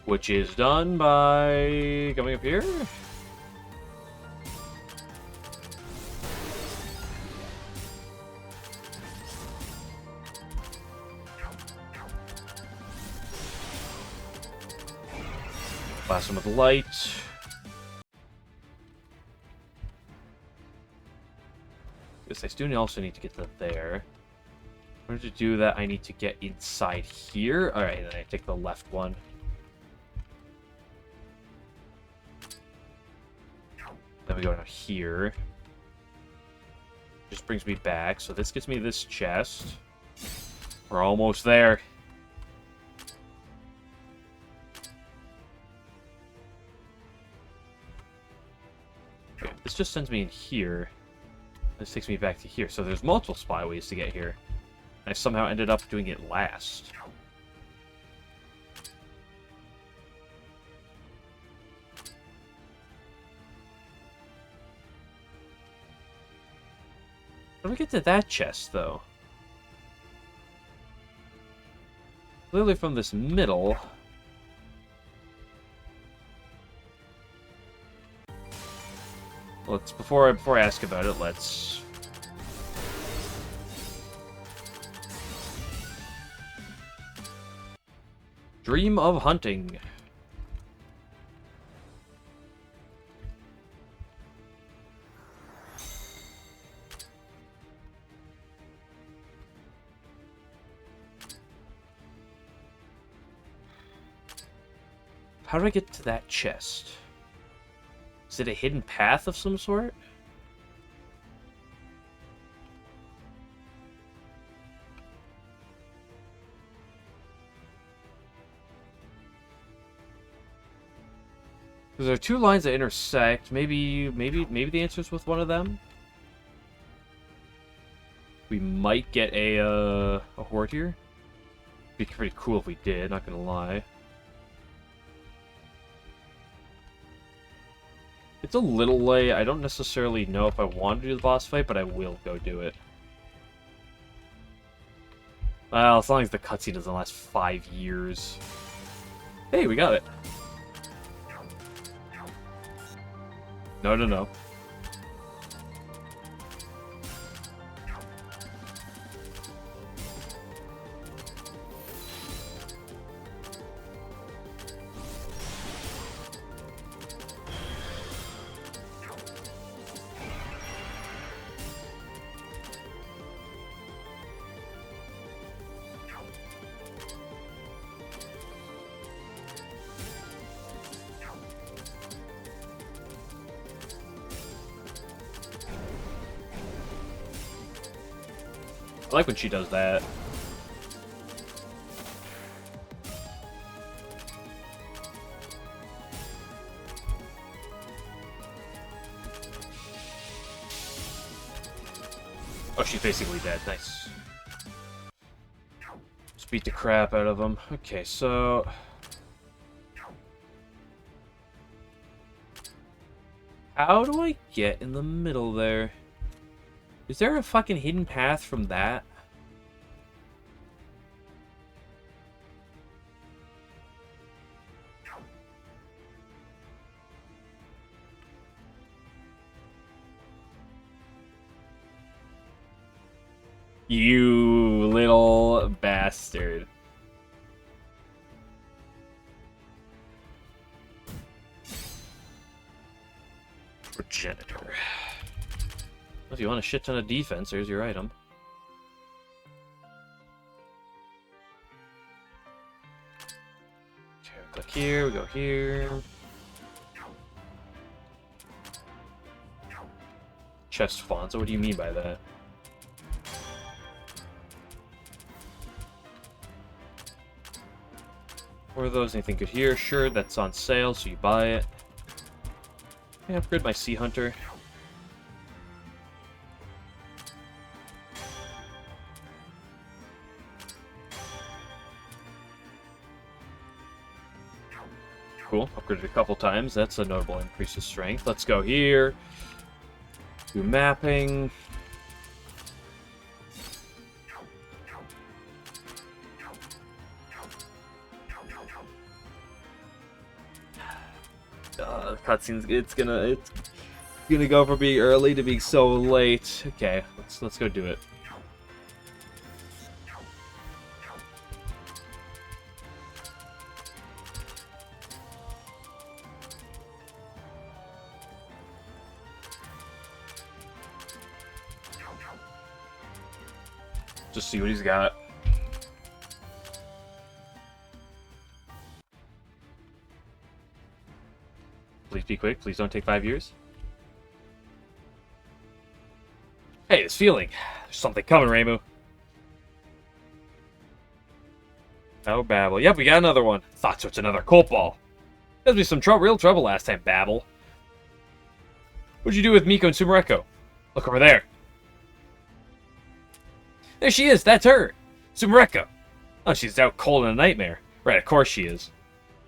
Which is done by coming up here. Blast him with light. Guess I still also need to get to there. In order to do that, I need to get inside here. Alright, then I take the left one. Then we go down here. Just brings me back. So this gets me this chest. We're almost there. Okay, this just sends me in here. This takes me back to here. So there's multiple spyways to get here. I somehow ended up doing it last. How do we get to that chest, though? Clearly from this middle. Let's before I ask about it, let's dream of hunting. How do I get to that chest? Is it a hidden path of some sort? There are two lines that intersect. Maybe the answer's with one of them. We might get a horde here. Be pretty cool if we did. Not gonna lie. It's a little late. I don't necessarily know if I want to do the boss fight, but I will go do it. Well, as long as the cutscene doesn't last 5 years. Hey, we got it. No, no, no. I like when she does that. Oh, she's basically dead. Nice. Just beat the crap out of him. Okay, so... how do I get in the middle there? Is there a fucking hidden path from that? You little bastard. Progenitor. If you want a shit ton of defense, there's your item. Okay, click here, we go here. Chest font, so what do you mean by that? What are those? Anything good here? Sure, that's on sale, so you buy it. I upgrade my Sea Hunter. Cool, upgraded a couple times. That's a notable increase of strength. Let's go here. Do mapping. Cutscenes. It's gonna go from being early to being so late. Okay, let's go do it. Just see what he's got. Please be quick. Please don't take 5 years. Hey, this feeling. There's something coming, Reimu. Oh, Babble. Yep, we got another one. Thought so. It's another Colt Ball. There's me some real trouble last time, Babble. What'd you do with Miko and Sumereko? Look over there. There she is. That's her. Sumereko. Oh, she's out cold in a nightmare. Right, of course she is.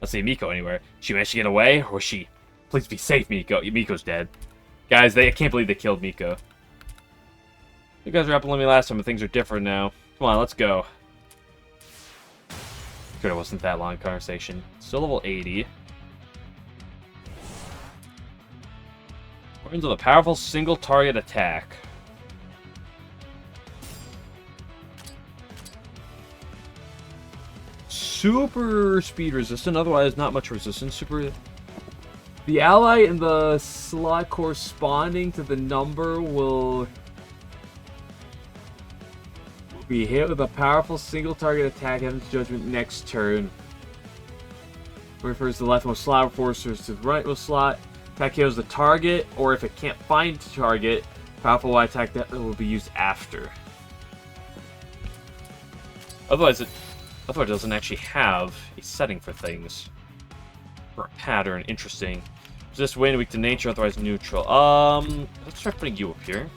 Let's see Miko anywhere. She managed to get away, or was she... Please be safe, Miko. Miko's dead. Guys, I can't believe they killed Miko. You guys were up with me last time, but things are different now. Come on, let's go. Good, it wasn't that long conversation. Still level 80. Weapons with a powerful single target attack. Super speed resistant, otherwise not much resistance. Super. The ally in the slot corresponding to the number will be hit with a powerful single target attack. Heaven's Judgment next turn. Refers to the leftmost slot, refers to the rightmost slot. Attack kills the target, or if it can't find the target, powerful attack that will be used after. Otherwise, it doesn't actually have a setting for things. Or a pattern. Interesting. Resist wind, weak to nature, otherwise neutral. Let's try putting you up here.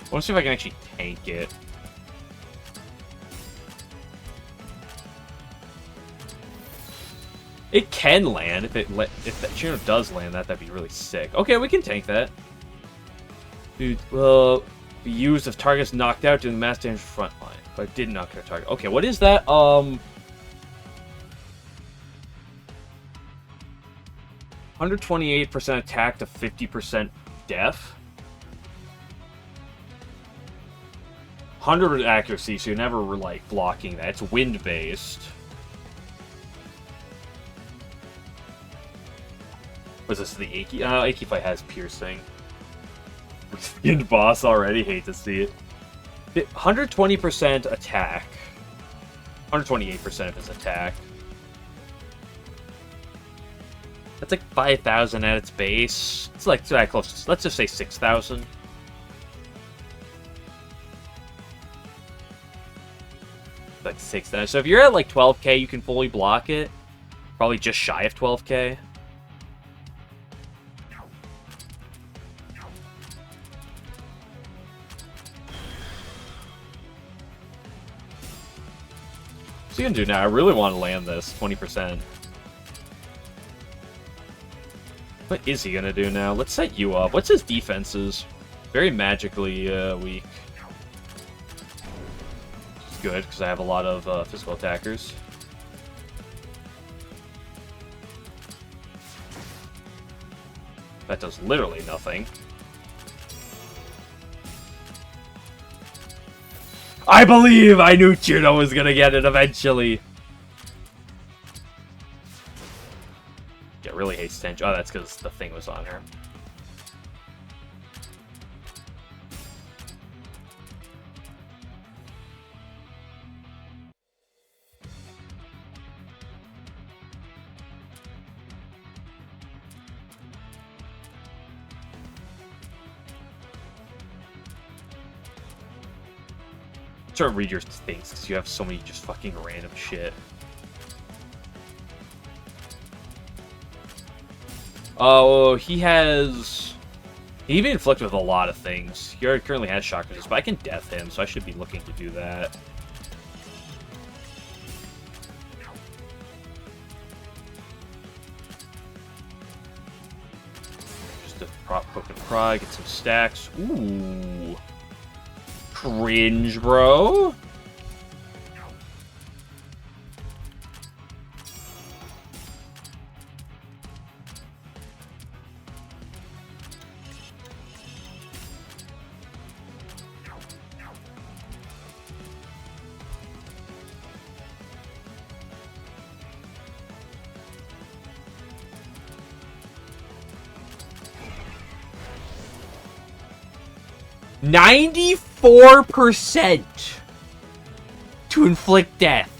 I want to see if I can actually tank it. It can land if that Chino does land that'd be really sick. Okay, we can tank that. Dude, will be used if target's knocked out during the mass damage front line. But it did knock out a target. Okay, what is that? 128% attack to 50% def. 100 accuracy, so you're never like blocking that. It's wind based. Was this the Aki? Aki fight has piercing. Skinned boss already. Hate to see it. 120% attack. 128% of his attack. That's like 5,000 at its base. It's like that close. Let's just say 6,000. Like 6,000. So if you're at like 12k, you can fully block it. Probably just shy of 12k. So you can do now. I really want to land this 20%. What is he gonna do now? Let's set you up. What's his defenses? Very magically weak. It's good because I have a lot of physical attackers. That does literally nothing. I believe! I knew Chino was gonna get it eventually! Yeah, really hates tension. Oh, that's because the thing was on her. Try to read your things because you have so many just fucking random shit. Oh, he even inflicted with a lot of things. He already currently has shock resist, but I can death him, so I should be looking to do that. Just to poke and pry, get some stacks. Ooh. Cringe, bro. 94% to inflict death.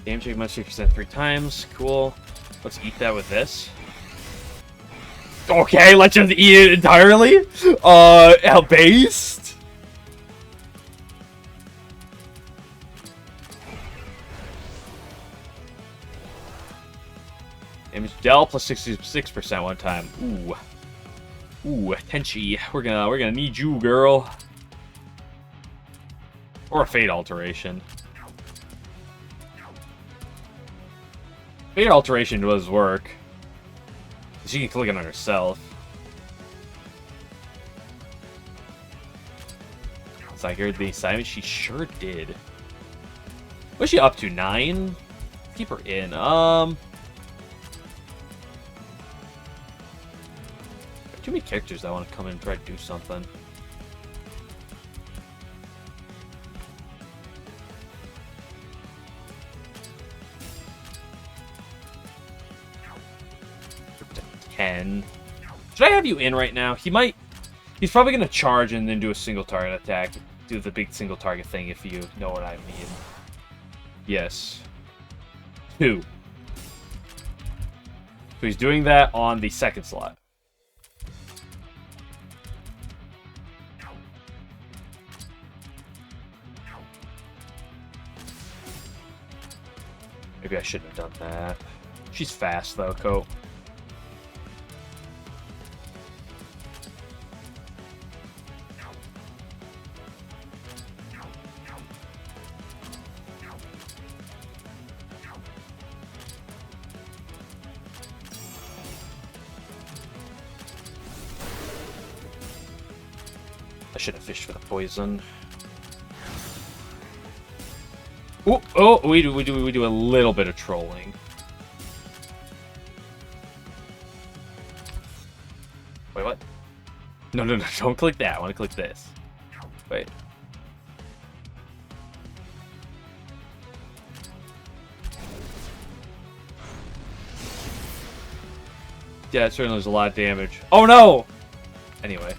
Damage take much 6% 3 times. Cool. Let's eat that with this. Okay, let's just eat it entirely. Based. Damage dealt plus 66% one time. Ooh. Ooh, Tenchi. We're gonna need you, girl. Or a fate alteration. Fate alteration does work. She can click it on herself. So I heard the assignment. She sure did. What's she up to? 9? Keep her in. Too many characters that want to come in and try to do something. Should I have you in right now? He's probably going to charge and then do a single target attack. Do the big single target thing, if you know what I mean. Yes. 2. So he's doing that on the second slot. Maybe I shouldn't have done that. She's fast, though, Coat. I should have fished for the poison. Ooh, oh, we do a little bit of trolling. Wait, what? No, don't click that. I want to click this. Wait. Yeah, it certainly was a lot of damage. Oh no! Anyway.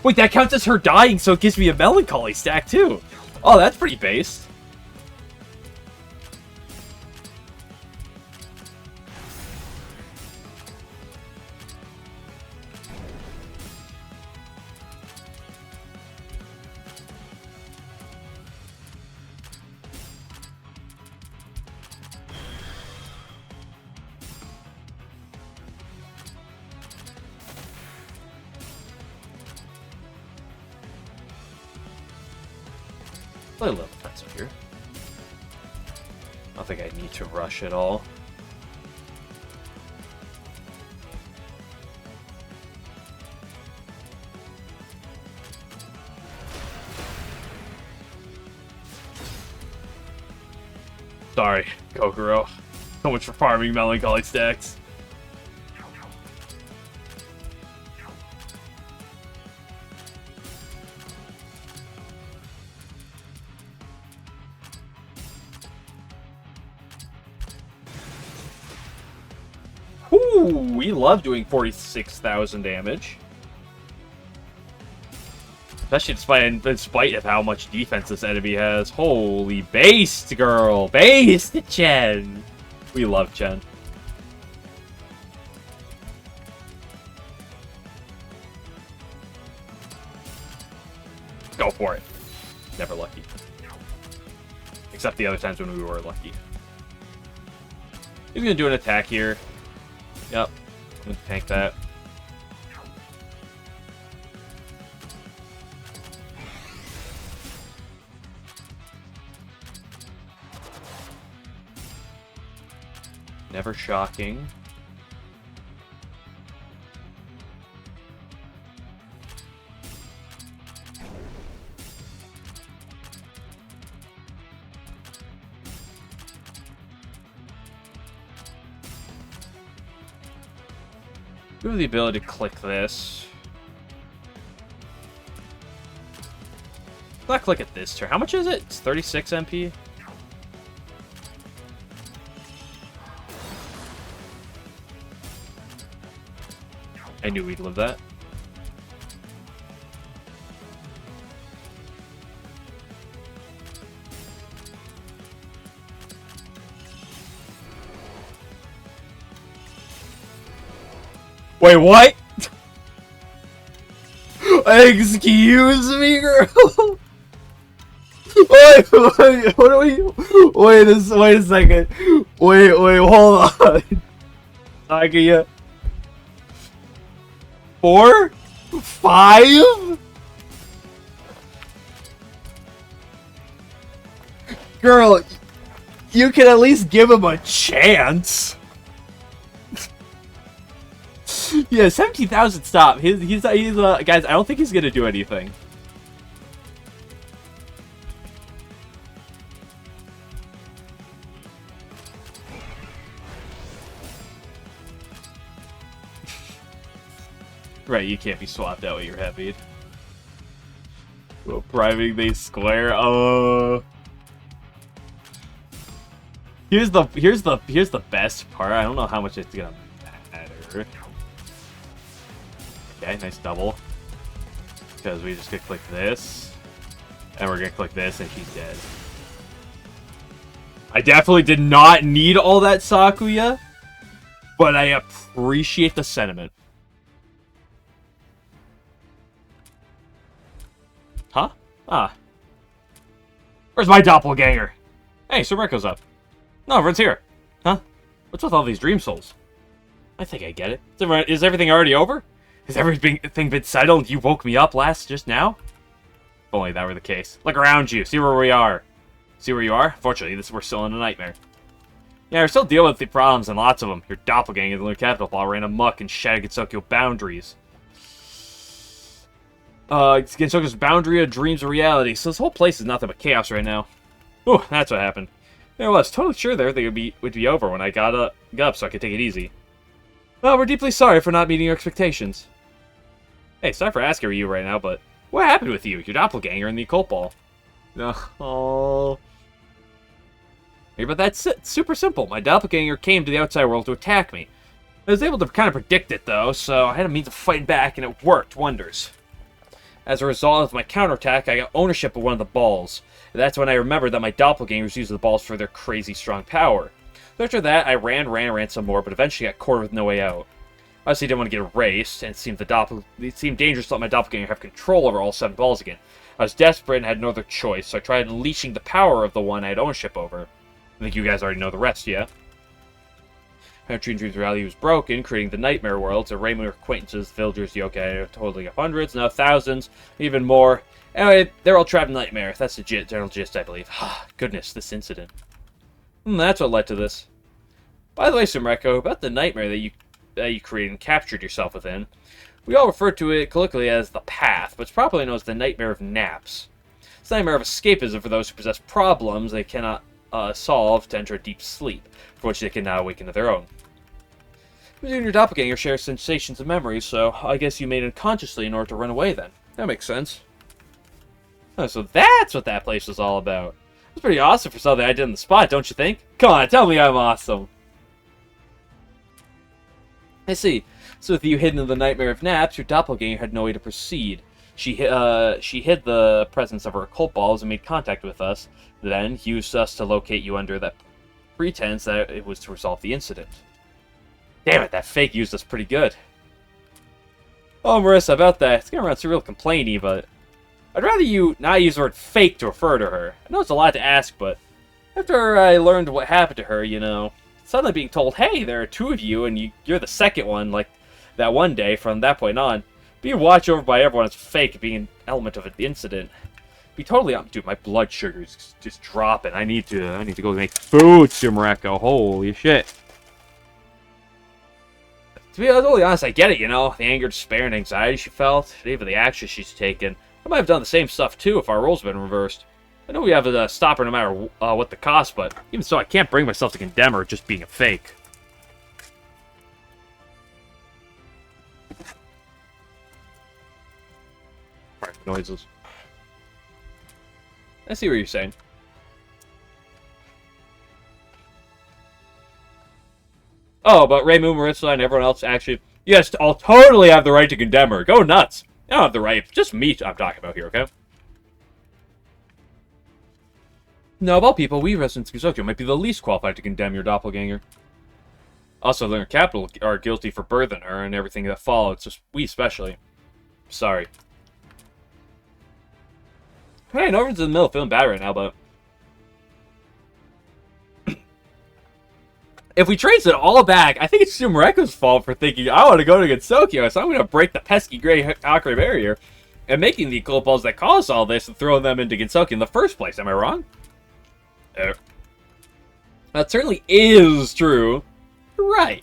Wait, that counts as her dying, so it gives me a melancholy stack, too. Oh, that's pretty based. Play a little defensive here. I don't think I need to rush at all. Sorry, Kokoro. So much for farming melancholy stacks. Ooh, we love doing 46,000 damage. Especially in spite of how much defense this enemy has. Holy based, girl! Based, Chen! We love Chen. Go for it. Never lucky. Except the other times when we were lucky. He's gonna do an attack here. Yep. I'm gonna tank that. Never shocking. You have the ability to click this. Let's click it this turn. How much is it? It's 36 MP. I knew we'd live that. Wait, what? Excuse me, girl. Wait, what are we? Wait a second. Wait, hold on. Sakuya. 4? 5? Girl, you can at least give him a chance. Yeah, 17,000. Stop. He's guys. I don't think he's gonna do anything. Right, you can't be swapped out with your heavy. Well, priming they square. Here's the best part. I don't know how much it's gonna matter. Okay, nice double. Because we just gonna click this, and we're gonna click this, and she's dead. I definitely did not need all that Sakuya, but I appreciate the sentiment. Huh? Ah. Where's my doppelganger? Hey, Sumeko's up. No, everyone's here. Huh? What's with all these dream souls? I think I get it. Is everything already over? Has everything been settled and you woke me up just now? If only that were the case. Look around you. See where we are. See where you are? Fortunately, we're still in a nightmare. Yeah, we're still dealing with the problems, and lots of them. Your doppelganger, the Lunar Capital Ball, ran amok and shattered Gensokyo boundaries. Gensokyo's boundary of dreams of reality. So this whole place is nothing but chaos right now. Ooh, that's what happened. Yeah, well, I was totally sure that everything would be over when I got up so I could take it easy. Well, we're deeply sorry for not meeting your expectations. Hey, sorry for asking you right now, but what happened with you, your doppelganger, and the occult ball? Oh. Hey, but that's it. Super simple. My doppelganger came to the outside world to attack me. I was able to kind of predict it, though, so I had a means of fighting back, and it worked wonders. As a result of my counterattack, I got ownership of one of the balls. That's when I remembered that my doppelgangers used the balls for their crazy strong power. So after that, I ran some more, but eventually got cornered with no way out. Obviously, didn't want to get erased, and it seemed dangerous to let my doppelganger have control over all 7 balls again. I was desperate and had no other choice, so I tried unleashing the power of the one I had ownership over. I think you guys already know the rest, yeah? Dream's reality was broken, creating the nightmare worlds. Arraying my acquaintances, villagers, yokai, totally up hundreds, now thousands, even more. Anyway, they're all trapped in nightmare. That's the general gist, I believe. Goodness, this incident. That's what led to this. By the way, Sumeko, about the nightmare that you created and captured yourself within, we all refer to it colloquially as the Path, but it's properly known as the Nightmare of Naps. It's the nightmare of escapism for those who possess problems they cannot solve to enter a deep sleep, for which they can now awaken to their own. You and your doppelganger share sensations and memories, so I guess you made unconsciously in order to run away then. That makes sense. Oh, so that's what that place was all about. It's pretty awesome for something I did on the spot, don't you think? Come on, tell me I'm awesome. I see. So with you hidden in the Nightmare of Naps, your doppelganger had no way to proceed. She hid the presence of her occult balls and made contact with us, then used us to locate you under that pretense that it was to resolve the incident. Damn it, that fake used us pretty good. Oh, Marissa, about that. It's gonna run so real complainy, but I'd rather you not use the word fake to refer to her. I know it's a lot to ask, but after I learned what happened to her, you know, suddenly being told, hey, there are 2 of you, and you're the second one, like that one day, from that point on, being watched over by everyone as fake, being an element of the incident. Be totally dude, my blood sugar's just dropping. I need to go make food, Sumereko. Holy shit. To be totally honest, I get it, you know? The anger, despair, and anxiety she felt, and even the actions she's taken. I might have done the same stuff, too, if our roles had been reversed. I know we have to stop her no matter what the cost, but even so, I can't bring myself to condemn her just being a fake. Alright, noises. I see what you're saying. Oh, but Reimu, Marissa, and everyone else actually... Yes, I'll totally have the right to condemn her. Go nuts. I don't have the right. It's just me I'm talking about here, okay? No, of all people, we residents of Kizokyo might be the least qualified to condemn your doppelganger. Also, the capital are guilty for birthing her and everything that followed, so we especially. Sorry. Hey, no one's in the middle of feeling bad right now, but... If we trace it all back, I think it's Sumareko's fault for thinking, I want to go to Gensokyo, so I'm going to break the pesky gray Akre barrier and making the Occult that caused all this and throwing them into Gensokyo in the first place. Am I wrong? That certainly is true. You're right.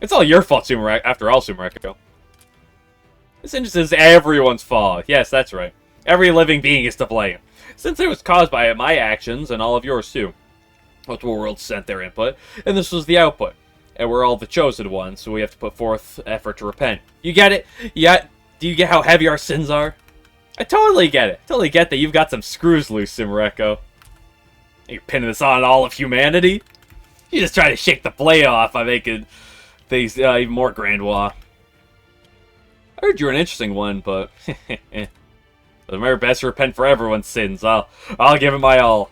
It's all your fault, Sumareko. After all, Sumareko. This injustice is everyone's fault. Yes, that's right. Every living being is to blame. Since it was caused by my actions and all of yours, too. Multiple worlds sent their input, and this was the output. And we're all the chosen ones, so we have to put forth effort to repent. You get it? Yeah. Do you get how heavy our sins are? I totally get it. Totally get that you've got some screws loose, Sumareko. You're pinning this on all of humanity? You just try to shake the blame off by making things even more grandiose. I heard you're an interesting one, but... Remember, best to repent for everyone's sins. I'll give it my all.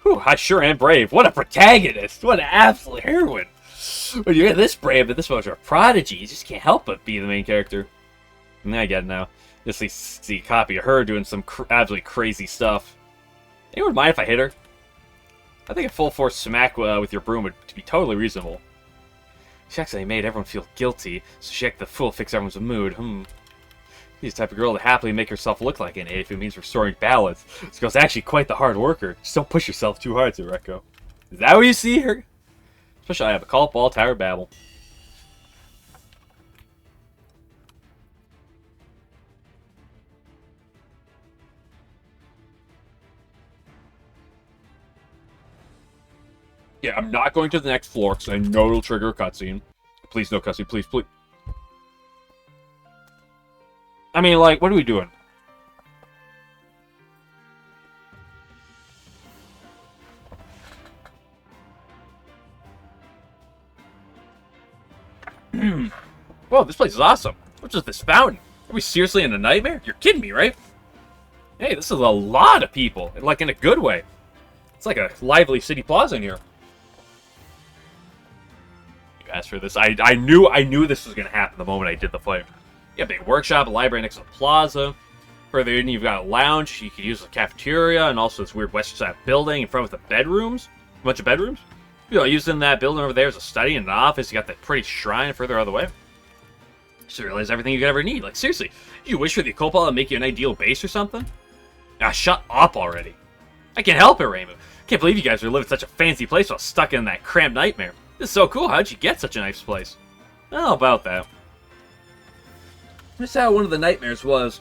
Whew, I sure am brave. What a protagonist! What an absolute heroine! When you're this brave, but this much of a prodigy, you just can't help but be the main character. I get it now. Just see a copy of her doing some absolutely crazy stuff. Anyone mind if I hit her? I think a full force smack with your broom would be totally reasonable. She actually made everyone feel guilty, so she acted the fool to fix everyone's mood. She's the type of girl to happily make herself look like an idiot if it means restoring balance. This girl's actually quite the hard worker. Just don't push yourself too hard, Sumareko. Is that what you see her? Especially I have a call ball tower babble. Yeah, I'm not going to the next floor because I know it'll trigger a cutscene. Please, no cutscene. Please, please. I mean, like, what are we doing? Whoa, this place is awesome. What's with this fountain? Are we seriously in a nightmare? You're kidding me, right? Hey, this is a lot of people. Like, in a good way. It's like a lively city plaza in here. You asked for this. I knew this was going to happen the moment I did the play. You have a big workshop, a library next to the plaza. Further in, you've got a lounge. You could use the cafeteria, and also this weird western side building in front with the bedrooms. A bunch of bedrooms. You know, using that building over there as a study and an office. You got that pretty shrine further out of the way. Just realize everything you could ever need. Like, seriously, did you wish for the Occult to make you an ideal base or something? Ah, shut up already. I can't help it, Reimu. Can't believe you guys are living in such a fancy place while stuck in that cramped nightmare. This is so cool. How'd you get such a nice place? I don't know about that. This is how one of the nightmares was.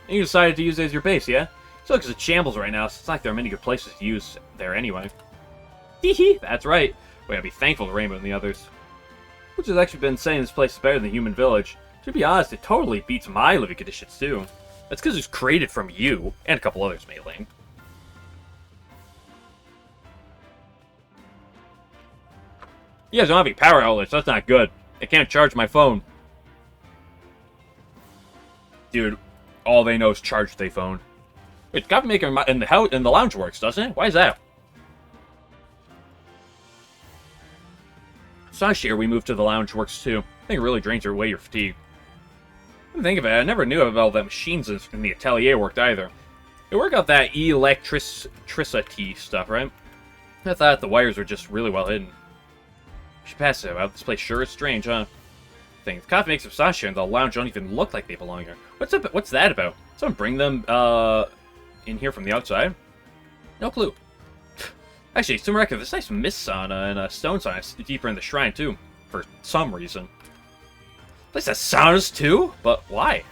And you decided to use it as your base, yeah? So looks it's shambles right now, so it's not like there are many good places to use there anyway. Hee that's right. We gotta be thankful to Reimu and the others. Which has actually been saying this place is better than the human village. To be honest, it totally beats my living conditions too. That's because it was created from you, and a couple others, Mei-Ling. You guys don't have any power outlets, that's not good. I can't charge my phone. Dude, all they know is charge their phone. Wait, the coffee maker in the lounge works, doesn't it? Why is that? Last year we moved to the lounge works too. I think it really drains away your fatigue. Think of it, I never knew about the machines in the atelier worked either. They work out that electricity stuff, right? I thought the wires were just really well hidden. We should pass it out. This place sure is strange, huh? The coffee makes Sasha and the lounge don't even look like they belong here. What's that about? Someone bring them in here from the outside? No clue. Actually, Sumareko, this nice mist sauna and a stone sauna is deeper in the shrine too, for some reason. Place has saunas too? But why?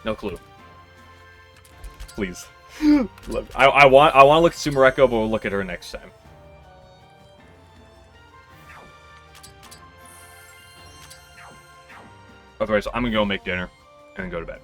No clue. Please. I want to look at Sumareko, but we'll look at her next time. Otherwise, I'm gonna go make dinner and then go to bed.